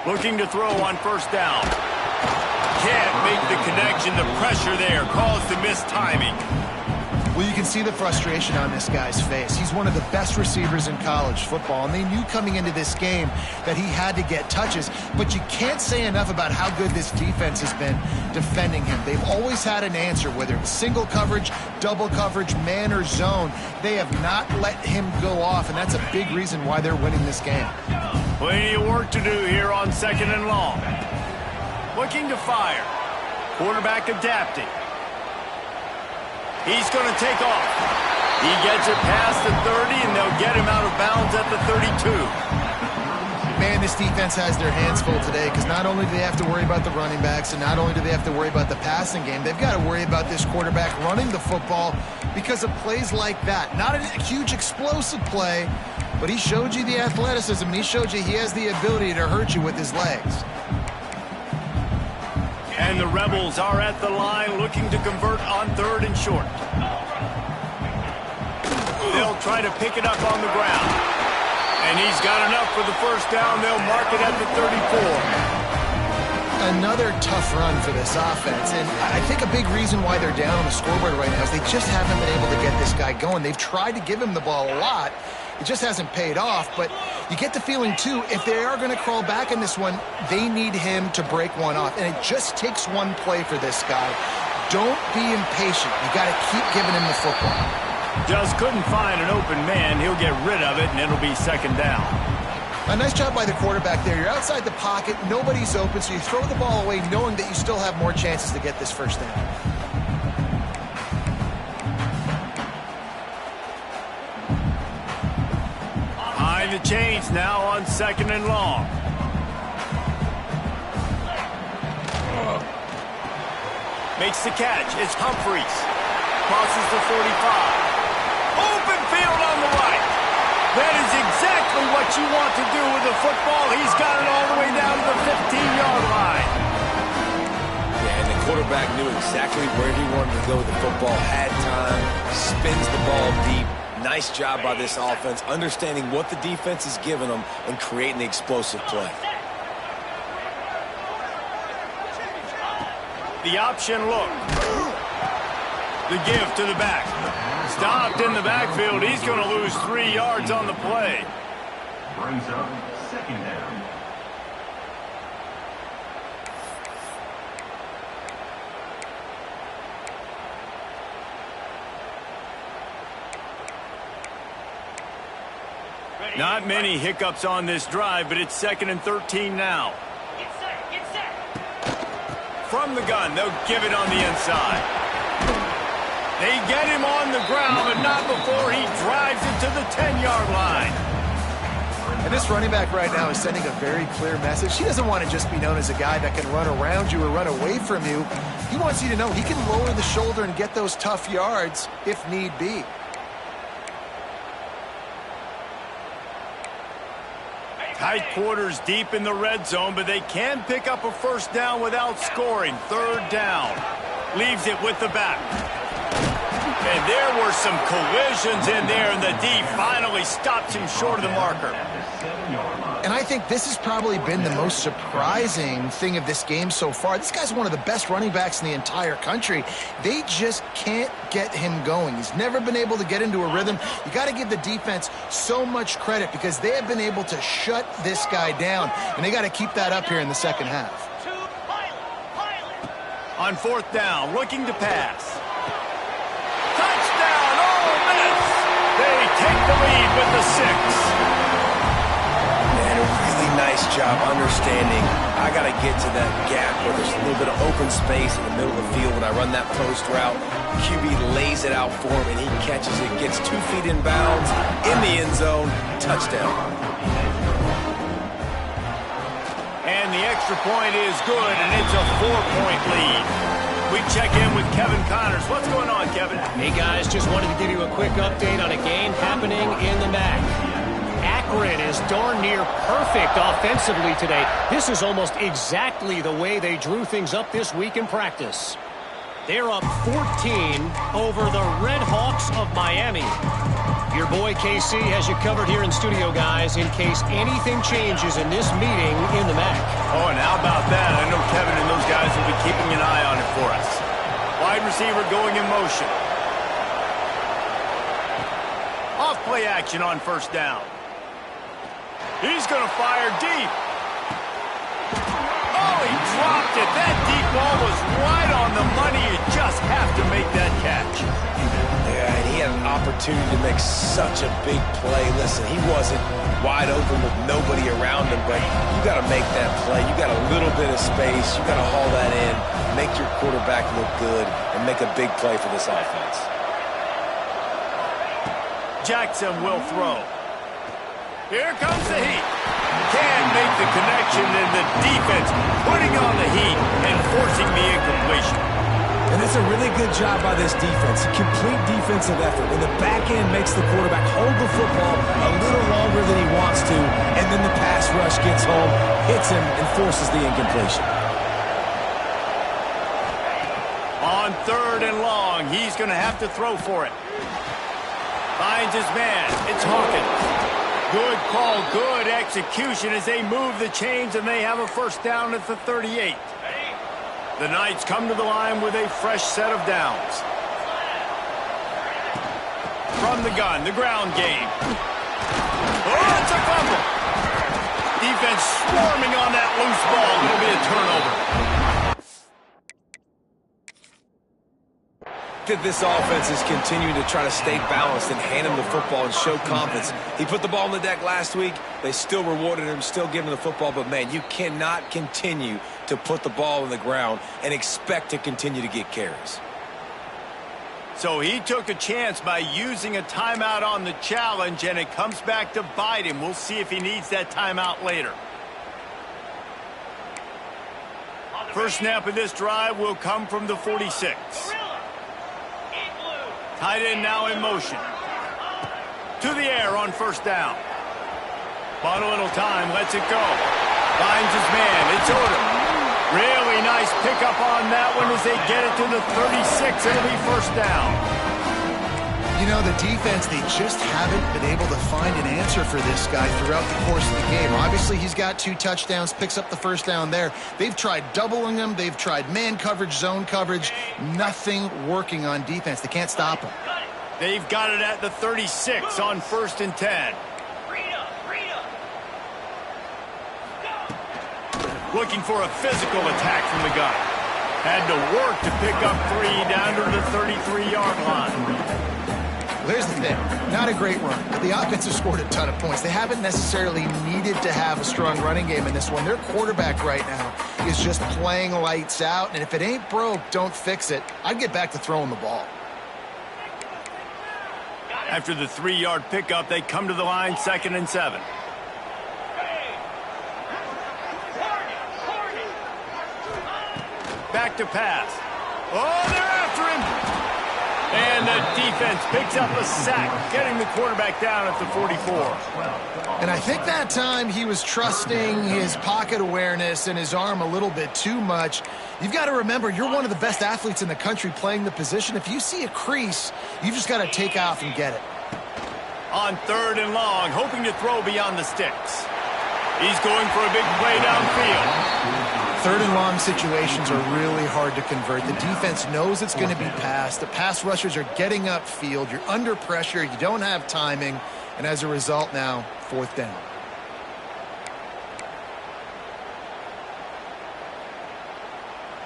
[SPEAKER 1] Looking to throw on first down. Can't make the connection. The pressure there caused the mistiming.
[SPEAKER 2] Well, you can see the frustration on this guy's face. He's one of the best receivers in college football, and they knew coming into this game that he had to get touches, but you can't say enough about how good this defense has been defending him. They've always had an answer, whether it's single coverage, double coverage, man or zone. They have not let him go off, and that's a big reason why they're winning this game.
[SPEAKER 1] Plenty of work to do here on 2nd and long. Looking to fire. Quarterback adapting. He's going to take off. He gets it past the 30, and they'll get him out of bounds at the 32.
[SPEAKER 2] Man, this defense has their hands full today because not only do they have to worry about the running backs and not only do they have to worry about the passing game, they've got to worry about this quarterback running the football because of plays like that. Not a huge explosive play, but he showed you the athleticism, and he showed you he has the ability to hurt you with his legs.
[SPEAKER 1] And the Rebels are at the line looking to convert on 3rd and short. They'll try to pick it up on the ground. And he's got enough for the first down. They'll mark it at the 34.
[SPEAKER 2] Another tough run for this offense, and I think a big reason why they're down on the scoreboard right now is they just haven't been able to get this guy going. They've tried to give him the ball a lot. It just hasn't paid off, but you get the feeling, too, if they are going to crawl back in this one, they need him to break one off, and it just takes one play for this guy. Don't be impatient. You got to keep giving him the football.
[SPEAKER 1] Just couldn't find an open man. He'll get rid of it, and it'll be 2nd down.
[SPEAKER 2] A nice job by the quarterback there. You're outside the pocket, nobody's open, so you throw the ball away knowing that you still have more chances to get this first down.
[SPEAKER 1] The change now on 2nd and long. Makes the catch. It's Humphreys. Crosses the 45. Open field on the right. That is exactly what you want to do with the football. He's got it all the way down to the 15-yard line.
[SPEAKER 3] Yeah, and the quarterback knew exactly where he wanted to go with the football. Had time. Spins the ball deep. Nice job by this offense, understanding what the defense is giving them and creating the explosive play.
[SPEAKER 1] The option look. The give to the back. Stopped in the backfield. He's going to lose 3 yards on the play.
[SPEAKER 5] Brings up 2nd down.
[SPEAKER 1] Not many hiccups on this drive, but it's 2nd and 13 now.
[SPEAKER 6] Get set.
[SPEAKER 1] From the gun, they'll give it on the inside. They get him on the ground, but not before he drives it to the 10-yard line.
[SPEAKER 2] And this running back right now is sending a very clear message. He doesn't want to just be known as a guy that can run around you or run away from you. He wants you to know he can lower the shoulder and get those tough yards if need be.
[SPEAKER 1] Tight quarters deep in the red zone, but they can pick up a first down without scoring. 3rd down. Leaves it with the back. And there were some collisions in there, and the D finally stops him short of the marker.
[SPEAKER 2] And I think this has probably been the most surprising thing of this game so far. This guy's one of the best running backs in the entire country. They just can't get him going. He's never been able to get into a rhythm. You got to give the defense so much credit because they have been able to shut this guy down, and they got to keep that up here in the 2nd half.
[SPEAKER 1] On 4th down, looking to pass. Touchdown, Ole Miss! They take the lead with the 6.
[SPEAKER 3] Man, a really nice job understanding I got to get to that gap where there's a little bit of open space in the middle of the field when I run that post route. QB lays it out for him, and he catches it, gets 2 feet in bounds, in the end zone, touchdown.
[SPEAKER 1] And the extra point is good, and it's a 4-point lead. We check in with Kevin Connors. What's going on, Kevin?
[SPEAKER 4] Hey, guys, just wanted to give you a quick update on a game happening in the MAC. Akron is darn near perfect offensively today. This is almost exactly the way they drew things up this week in practice. They're up 14 over the Red Hawks of Miami. Your boy KC has you covered here in studio, guys, in case anything changes in this meeting in the MAC.
[SPEAKER 1] Oh, and how about that? I know Kevin and those guys will be keeping an eye on it for us. Wide receiver going in motion. Off play action on first down. He's going to fire deep. Oh, he dropped it. That deep ball was right on the money. You just have to make that catch.
[SPEAKER 3] Yeah, and he had an opportunity to make such a big play. Listen, he wasn't wide open with nobody around him, but you got to make that play. You got a little bit of space. You got to haul that in, make your quarterback look good, and make a big play for this offense.
[SPEAKER 1] Jackson will throw. Here comes the heat. Can't make the connection, and the defense putting on the heat and forcing the incompletion.
[SPEAKER 3] And that's a really good job by this defense. Complete defensive effort. When the back end makes the quarterback hold the football a little longer than he wants to, and then the pass rush gets home, hits him, and forces the incompletion.
[SPEAKER 1] On 3rd and long, he's going to have to throw for it. Finds his man. It's Hawkins. Good call, good execution as they move the chains, and they have a first down at the 38. The Knights come to the line with a fresh set of downs. From the gun, the ground game. Oh, it's a fumble. Defense swarming on that loose ball. It'll be a turnover.
[SPEAKER 3] That this offense is continuing to try to stay balanced and hand him the football and show confidence. He put the ball on the deck last week. They still rewarded him, still giving him the football. But, man, you cannot continue to put the ball on the ground and expect to continue to get carries.
[SPEAKER 1] So he took a chance by using a timeout on the challenge, and it comes back to bite him. We'll see if he needs that timeout later. First snap of this drive will come from the 46. Tight end now in motion. To the air on first down. Bought a little time, lets it go. Finds his man, it's Odom. Really nice pickup on that one as they get it to the 36. It'll be first down.
[SPEAKER 2] You know, the defense, they just haven't been able to find an answer for this guy throughout the course of the game. Obviously, he's got 2 touchdowns, picks up the first down there. They've tried doubling him. They've tried man coverage, zone coverage. Nothing working on defense. They can't stop him.
[SPEAKER 1] They've got it at the 36 on 1st and 10. Looking for a physical attack from the guy. Had to work to pick up 3 down to the 33-yard line.
[SPEAKER 2] Here's the thing, not a great run, but the offense has scored a ton of points. They haven't necessarily needed to have a strong running game in this one. Their quarterback right now is just playing lights out, and if it ain't broke, don't fix it. I'd get back to throwing the ball.
[SPEAKER 1] After the 3-yard pickup, they come to the line, 2nd and 7. Back to pass. Oh, they're after him. And the defense picks up a sack, getting the quarterback down at the 44.
[SPEAKER 2] And I think that time he was trusting his pocket awareness and his arm a little bit too much. You've got to remember, you're one of the best athletes in the country playing the position. If you see a crease, you've just got to take off and get it.
[SPEAKER 1] On 3rd and long, hoping to throw beyond the sticks. He's going for a big play downfield.
[SPEAKER 2] 3rd and long situations are really hard to convert. The defense knows it's going to be passed. The pass rushers are getting upfield. You're under pressure. You don't have timing. And as a result now, 4th down.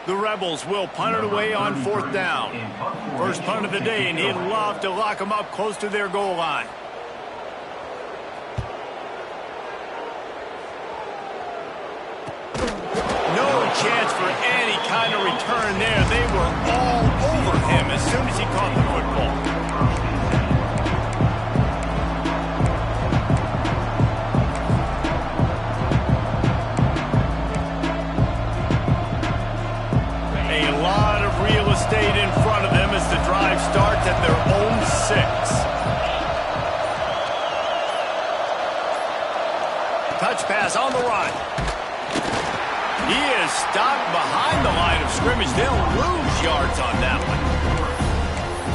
[SPEAKER 1] The Rebels will punt it away on 4th down. First punt of the day, and he'd love to lock them up close to their goal line. kind of return there. They were all over him as soon as he caught the football. A lot of real estate in front of them as the drive starts at their own 6. Touch pass on the run. He is stopped behind the line of scrimmage. They'll lose yards on that one.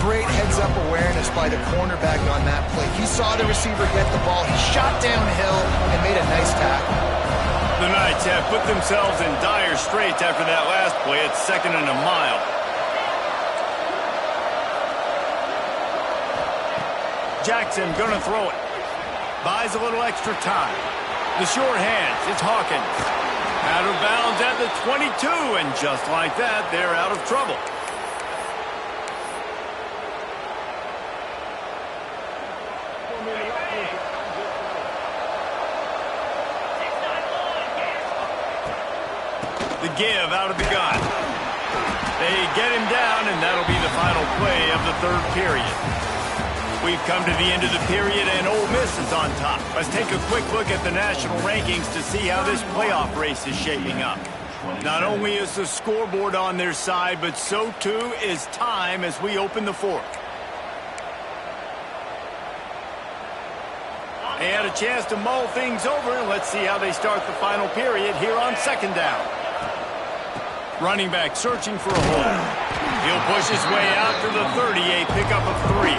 [SPEAKER 2] Great heads-up awareness by the cornerback on that play. He saw the receiver get the ball. He shot downhill and made a nice tackle.
[SPEAKER 1] The Knights have put themselves in dire straits after that last play. It's 2nd and a mile. Jackson gonna throw it. Buys a little extra time. The short hands, it's Hawkins. Out of bounds at the 22, and just like that, they're out of trouble. The give out of the gun. They get him down, and that'll be the final play of the 3rd period. We've come to the end of the period, and Ole Miss is on top. Let's take a quick look at the national rankings to see how this playoff race is shaping up. Not only is the scoreboard on their side, but so too is time as we open the 4th. They had a chance to mull things over, and let's see how they start the final period here on 2nd down. Running back searching for a hole. He'll push his way out to the 30, a pickup of 3.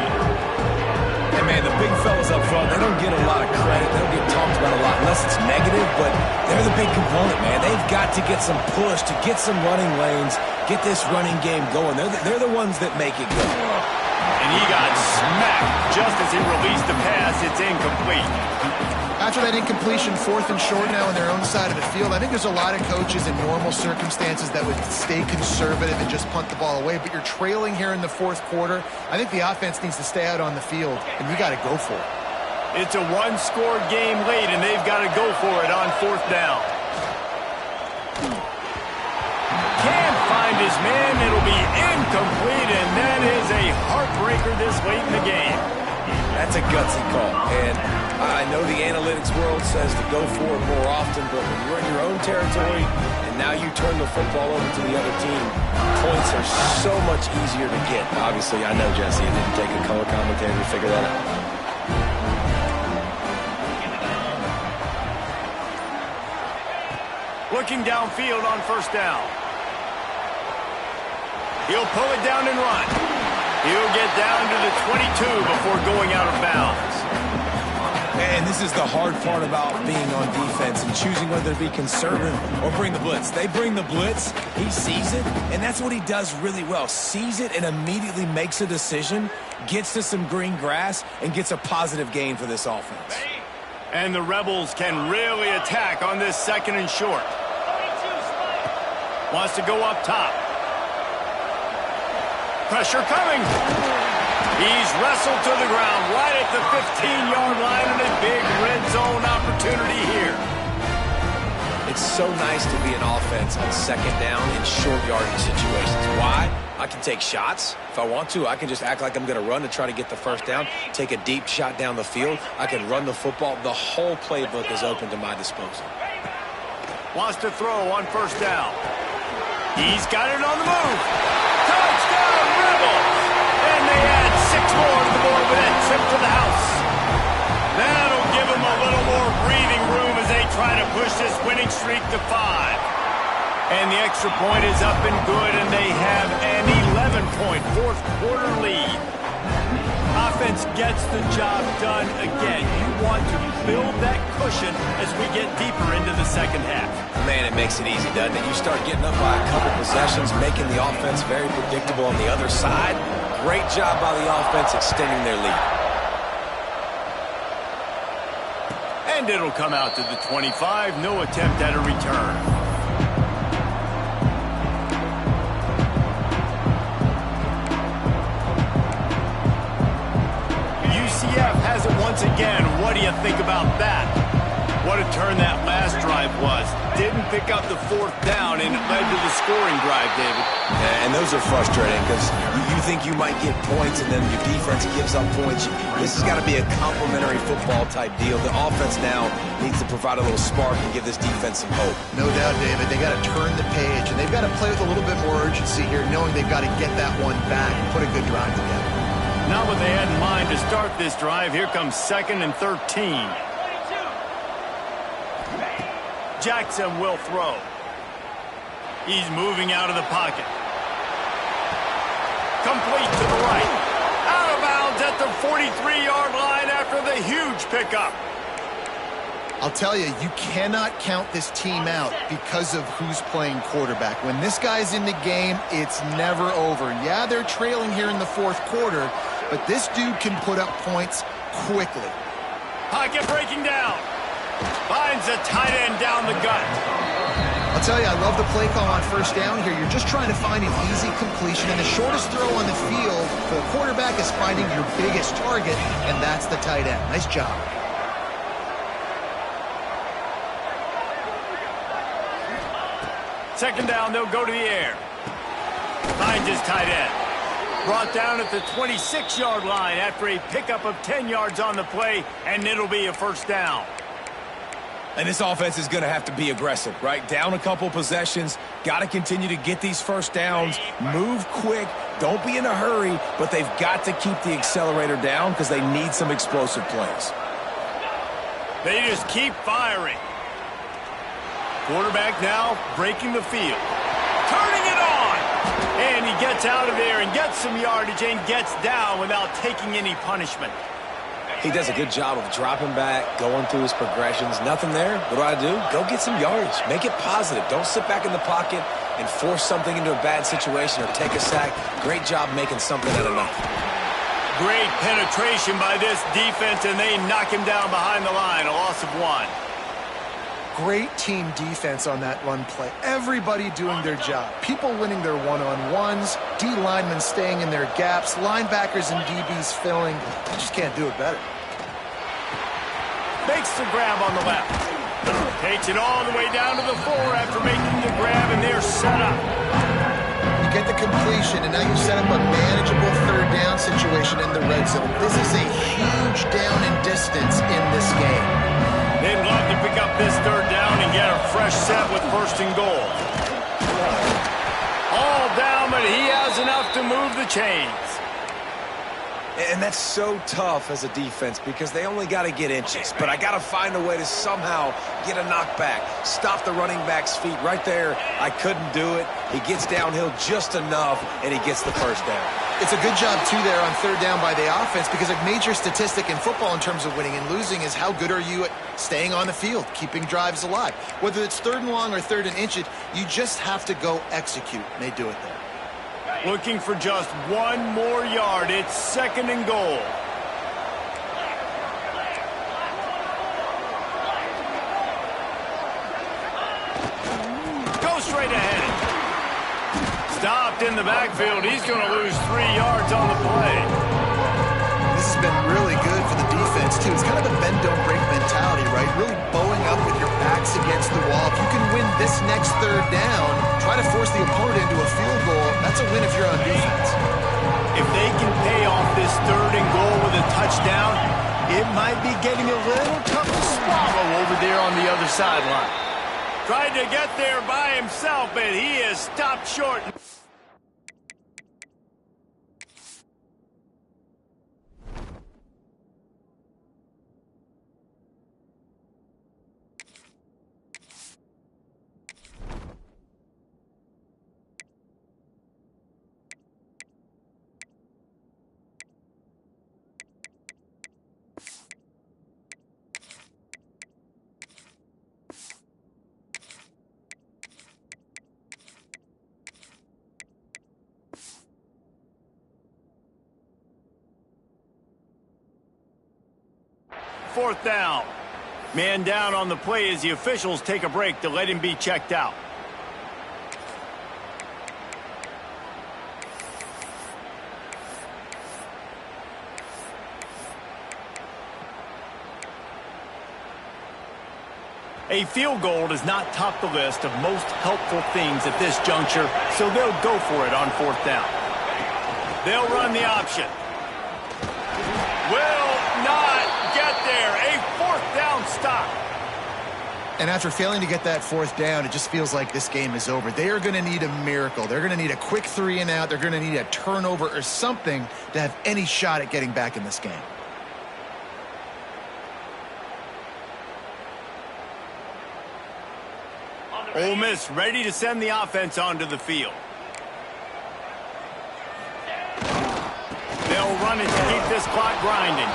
[SPEAKER 3] Hey, man, the big fellas up front, they don't get a lot of credit. They don't get talked about a lot unless it's negative, but they're the big component, man. They've got to get some push, to get some running lanes, get this running game going. They're the ones that make it go.
[SPEAKER 1] And he got smacked just as he released the pass. It's incomplete.
[SPEAKER 2] After that incompletion, 4th and short now on their own side of the field, I think there's a lot of coaches in normal circumstances that would stay conservative and just punt the ball away. But you're trailing here in the 4th quarter. I think the offense needs to stay out on the field, and you got to go for it.
[SPEAKER 1] It's a one-score game late, and they've got to go for it on 4th down. Can't find his man. It'll be incomplete, and that is a heartbreaker this late in the game.
[SPEAKER 3] That's a gutsy call, and I know the analytics world says to go for it more often, but when you're in your own territory and now you turn the football over to the other team, points are so much easier to get. Obviously, I know, Jesse, it didn't take a color commentator to figure that out.
[SPEAKER 1] Looking downfield on 1st down. He'll pull it down and run. He'll get down to the 22 before going out of bounds.
[SPEAKER 3] And this is the hard part about being on defense and choosing whether to be conservative or bring the blitz. They bring the blitz, he sees it, and that's what he does really well. Sees it and immediately makes a decision, gets to some green grass, and gets a positive gain for this offense.
[SPEAKER 1] And the Rebels can really attack on this 2nd and short. Wants to go up top. Pressure coming. He's wrestled to the ground right at the 15-yard line, and a big red zone opportunity here.
[SPEAKER 3] It's so nice to be an offense on 2nd down in short yardage situations. Why? I can take shots. If I want to, I can just act like I'm going to run to try to get the 1st down, take a deep shot down the field. I can run the football. The whole playbook is open to my disposal.
[SPEAKER 1] Wants to throw on 1st down. He's got it on the move. Touchdown, Rebels! And they add 6 more to the board with that trip to the house. That'll give them a little more breathing room as they try to push this winning streak to 5. And the extra point is up and good, and they have an 11-point 4th quarter lead. Offense gets the job done again. You want to build that cushion as we get deeper into the 2nd half.
[SPEAKER 3] Man, it makes it easy, doesn't it? You start getting up by a couple possessions, making the offense very predictable on the other side. Great job by the offense extending their lead.
[SPEAKER 1] And it'll come out to the 25. No attempt at a return. UCF has it once again. What do you think about that? What a turn that last drive was. didn't pick up the 4th down, and it led to the scoring drive, David.
[SPEAKER 3] And those are frustrating because you think you might get points and then your defense gives up points. This has got to be a complementary football type deal. The offense now needs to provide a little spark and give this defense some hope.
[SPEAKER 2] No doubt, David. They got to turn the page, and they've got to play with a little bit more urgency here, knowing they've got to get that one back and put a good drive together.
[SPEAKER 1] Not what they had in mind to start this drive. Here comes 2nd and 13. Jackson will throw. He's moving out of the pocket. Complete to the right. Out of bounds at the 43-yard line after the huge pickup.
[SPEAKER 2] I'll tell you, you cannot count this team out because of who's playing quarterback. When this guy's in the game, it's never over. Yeah, they're trailing here in the 4th quarter, but this dude can put up points quickly.
[SPEAKER 1] Pocket breaking down. Finds a tight end down the gut.
[SPEAKER 2] I'll tell you, I love the play call on 1st down here. You're just trying to find an easy completion, and the shortest throw on the field for the quarterback is finding your biggest target, and that's the tight end. Nice job.
[SPEAKER 1] Second down, they'll go to the air. Finds his tight end. Brought down at the 26-yard line after a pickup of 10 yards on the play, and it'll be a 1st down.
[SPEAKER 3] And this offense is going to have to be aggressive, right? Down a couple possessions. Got to continue to get these 1st downs. Move quick. Don't be in a hurry, but they've got to keep the accelerator down because they need some explosive plays.
[SPEAKER 1] They just keep firing. Quarterback now breaking the field. Turning it on. And he gets out of there and gets some yardage and gets down without taking any punishment.
[SPEAKER 3] He does a good job of dropping back, going through his progressions. Nothing there. What do? Go get some yardage. Make it positive. Don't sit back in the pocket and force something into a bad situation or take a sack. Great job making something out of nothing.
[SPEAKER 1] Great penetration by this defense, and they knock him down behind the line. A loss of 1.
[SPEAKER 2] Great team defense on that run play. Everybody doing their job. People winning their one-on-ones, D linemen staying in their gaps, linebackers and DBs filling. I just can't do it better.
[SPEAKER 1] Makes the grab on the left. Takes it all the way down to the 4 after making the grab, and they're set up.
[SPEAKER 2] You get the completion, and now you set up a manageable 3rd down situation in the red zone. This is a huge down in distance in this game.
[SPEAKER 1] They'd love to pick up this 3rd down and get a fresh set with 1st and goal. All down, but he has enough to move the chains.
[SPEAKER 3] And that's so tough as a defense because they only got to get inches. But I got to find a way to somehow get a knockback. Stop the running back's feet right there. I couldn't do it. He gets downhill just enough, and he gets the 1st down.
[SPEAKER 2] It's a good job, too, there on 3rd down by the offense because a major statistic in football in terms of winning and losing is how good are you at staying on the field, keeping drives alive. Whether it's 3rd and long or 3rd and inches, you just have to go execute, and they do it there.
[SPEAKER 1] Looking for just 1 more yard. It's 2nd and goal. Go straight ahead. Stopped in the backfield. He's going to lose 3 yards on the play.
[SPEAKER 2] This has been really good for the defense, too. It's kind of a bend-don't-break mentality, right? Really bowing up with your backs against the wall. If you can win this next 3rd down, try to force the opponent into a field goal, that's a win if you're on defense.
[SPEAKER 1] If they can pay off this 3rd and goal with a touchdown, it might be getting a little tough to swallow over there on the other sideline. Tried to get there by himself, but he is stopped short. Fourth down. Man down on the play as the officials take a break to let him be checked out. A field goal does not top the list of most helpful things at this juncture, so they'll go for it on 4th down. They'll run the option. Will not get there. A 4th down stop.
[SPEAKER 2] And after failing to get that 4th down, it just feels like this game is over. They are going to need a miracle. They're going to need a quick 3 and out. They're going to need a turnover or something to have any shot at getting back in this game.
[SPEAKER 1] Ole Miss ready to send the offense onto the field. They'll run it to keep this clock grinding.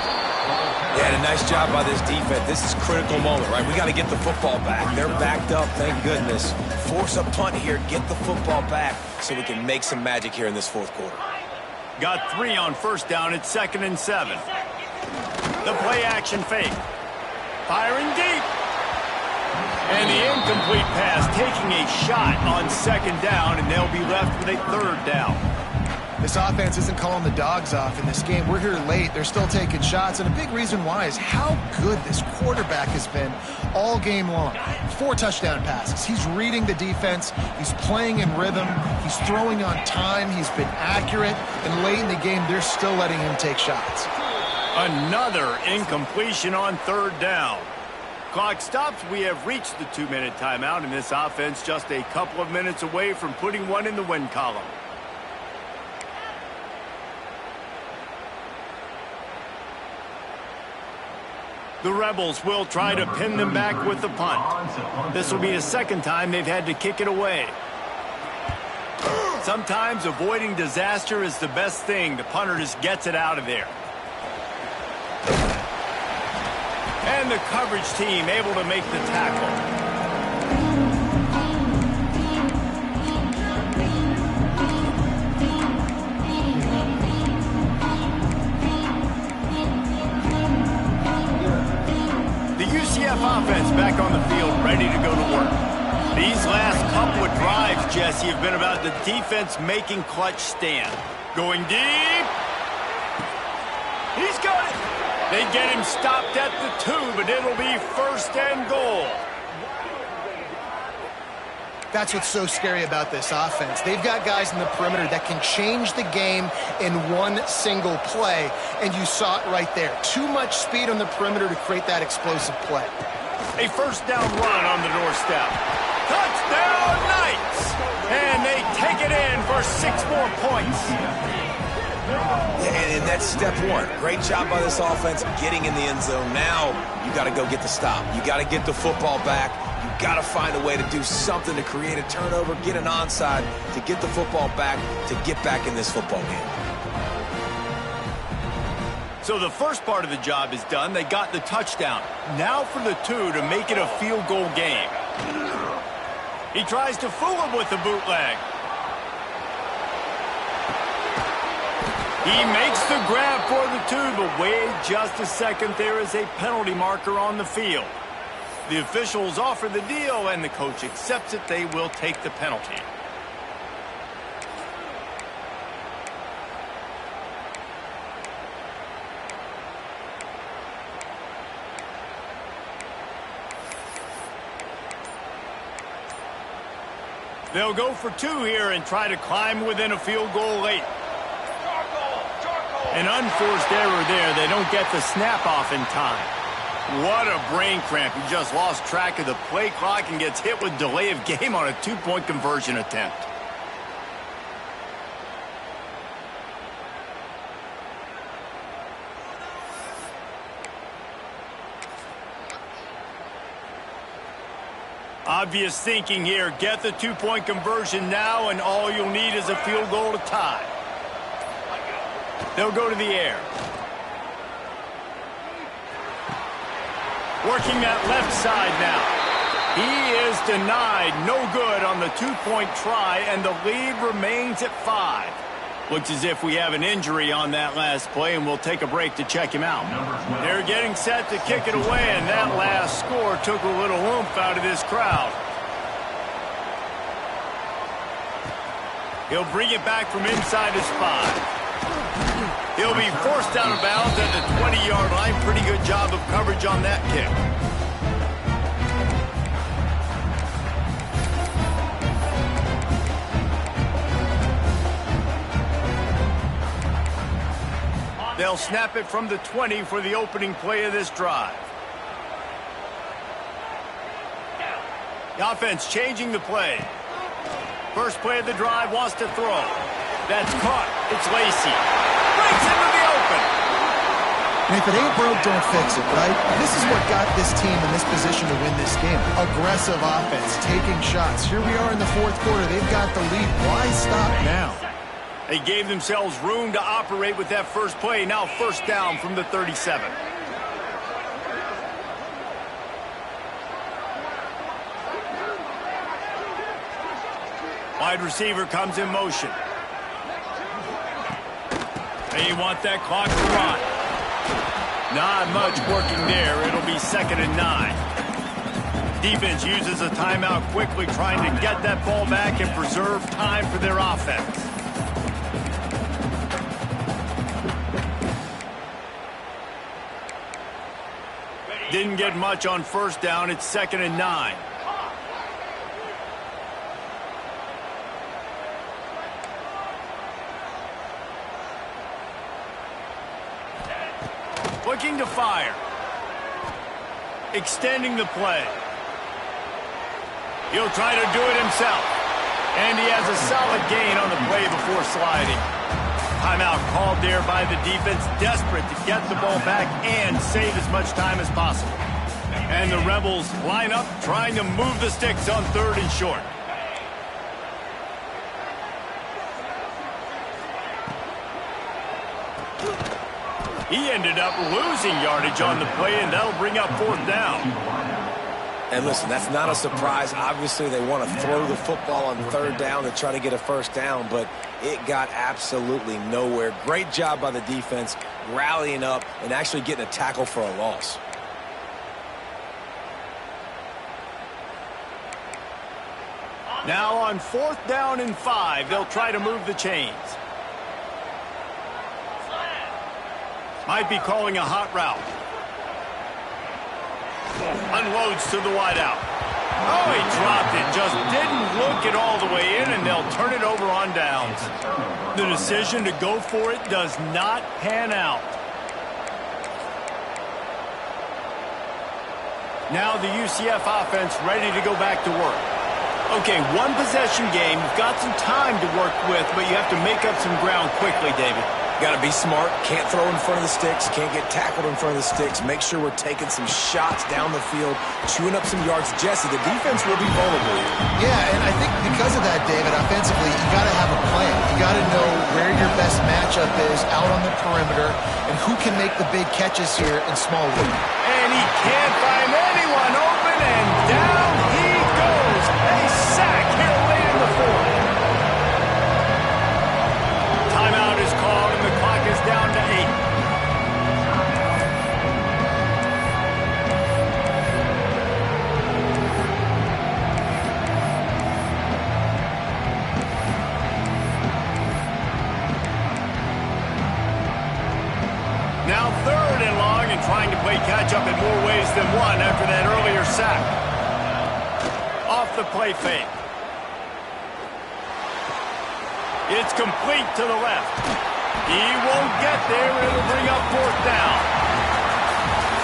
[SPEAKER 3] Yeah, and a nice job by this defense. This is a critical moment, right? We got to get the football back. They're backed up, thank goodness. Force a punt here, get the football back so we can make some magic here in this 4th quarter.
[SPEAKER 1] Got 3 on 1st down. It's 2nd and 7. The play action fake. Firing deep. And the incomplete pass taking a shot on 2nd down, and they'll be left with a 3rd down.
[SPEAKER 2] This offense isn't calling the dogs off in this game. We're here late. They're still taking shots, and a big reason why is how good this quarterback has been all game long. 4 touchdown passes. He's reading the defense. He's playing in rhythm. He's throwing on time. He's been accurate, and late in the game, they're still letting him take shots.
[SPEAKER 1] Another incompletion on 3rd down. Clock stops. We have reached the 2-minute timeout, and this offense just a couple of minutes away from putting one in the win column. The Rebels will try to pin them back with the punt. This will be the 2nd time they've had to kick it away. Sometimes avoiding disaster is the best thing. The punter just gets it out of there. And the coverage team able to make the tackle. The UCF offense back on the field, ready to go to work. These last couple of drives, Jesse, have been about the defense making clutch stand. Going deep. He's got it. They get him stopped at the 2, but it'll be 1st and goal.
[SPEAKER 2] That's what's so scary about this offense. They've got guys in the perimeter that can change the game in one single play, and you saw it right there. Too much speed on the perimeter to create that explosive play.
[SPEAKER 1] A 1st down run on the doorstep. Touchdown Knights! And they take it in for 6 more points.
[SPEAKER 3] And that's step 1. Great job by this offense getting in the end zone. Now you got to go get the stop. You got to get the football back. You got to find a way to do something to create a turnover, get an onside, to get the football back, to get back in this football game.
[SPEAKER 1] So the first part of the job is done. They got the touchdown. Now for the 2 to make it a field goal game. He tries to fool him with the bootleg. He makes the grab for the 2, but wait just a second. There is a penalty marker on the field. The officials offer the deal, and the coach accepts it. They will take the penalty. They'll go for 2 here and try to climb within a field goal late. An unforced error there. They don't get the snap off in time. What a brain cramp. He just lost track of the play clock and gets hit with delay of game on a 2-point conversion attempt. Obvious thinking here. Get the 2-point conversion now, and all you'll need is a field goal to tie. They'll go to the air. Working that left side now. He is denied. No good on the 2-point try, and the lead remains at 5. Looks as if we have an injury on that last play, and we'll take a break to check him out. They're getting set to kick it away, and that last score took a little oomph out of this crowd. He'll bring it back from inside his 5. He'll be forced out of bounds at the 20-yard line. Pretty good job of coverage on that kick. they'll snap it from the 20 for the opening play of this drive. The offense changing the play. First play of the drive, wants to throw. That's caught. It's Lacey. Breaks into the open.
[SPEAKER 2] And if it ain't broke, don't fix it, right? This is what got this team in this position to win this game. Aggressive offense, taking shots. Here we are in the fourth quarter. They've got the lead. Why stop now?
[SPEAKER 1] They gave themselves room to operate with that first play. Now first down from the 37. Wide receiver comes in motion. They want that clock to run. Not much working there. It'll be 2nd and 9. Defense uses a timeout quickly, trying to get that ball back and preserve time for their offense. Didn't get much on first down. It's 2nd and 9. Looking to fire. Extending the play. He'll try to do it himself. And he has a solid gain on the play before sliding. Timeout called there by the defense, desperate to get the ball back and save as much time as possible. And the Rebels line up, trying to move the sticks on 3rd and short. He ended up losing yardage on the play, and that'll bring up 4th down.
[SPEAKER 3] And listen, that's not a surprise. Obviously, they want to throw the football on 3rd down to try to get a first down, but it got absolutely nowhere. Great job by the defense, rallying up and actually getting a tackle for a loss.
[SPEAKER 1] Now on 4th down and 5, they'll try to move the chains. Might be calling a hot route. Unloads to the wideout. Oh, he dropped it. Just didn't look it all the way in, and they'll turn it over on downs. The decision to go for it does not pan out. Now the UCF offense ready to go back to work. Okay, one possession game. You've got some time to work with, but you have to make up some ground quickly, David.
[SPEAKER 3] Got to be smart. Can't throw in front of the sticks. Can't get tackled in front of the sticks. Make sure we're taking some shots down the field, chewing up some yards. Jesse, the defense will be vulnerable here.
[SPEAKER 2] Yeah, and I think because of that, David, offensively, you got to have a plan. You got to know where your best matchup is out on the perimeter and who can make the big catches here in small league.
[SPEAKER 1] And he can't find anyone open, and down he goes. A sack here late in the 4th. Timeout is called, and the clock is down to 8. Now 3rd and long, and trying to play catch-up in more ways than one after that earlier sack. Off the play fake. It's complete to the left. He won't get there. It'll bring up 4th down.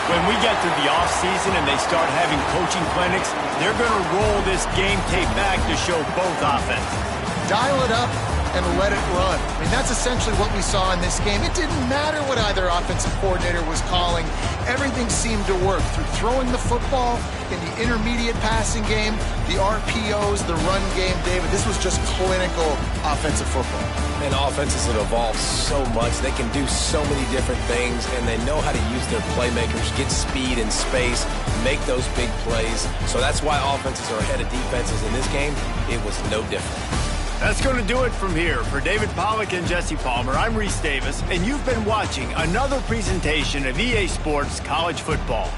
[SPEAKER 1] When we get to the offseason and they start having coaching clinics, they're going to roll this game tape back to show both offenses.
[SPEAKER 2] Dial it up and let it run. I mean, that's essentially what we saw in this game. It didn't matter what either offensive coordinator was calling. Everything seemed to work through throwing the football in the intermediate passing game, the RPOs, the run game. David, this was just clinical offensive football.
[SPEAKER 3] And offenses have evolved so much. They can do so many different things, and they know how to use their playmakers, get speed and space, make those big plays. So that's why offenses are ahead of defenses in this game. It was no different.
[SPEAKER 1] That's going to do it from here. For David Pollack and Jesse Palmer, I'm Reese Davis, and you've been watching another presentation of EA Sports College Football.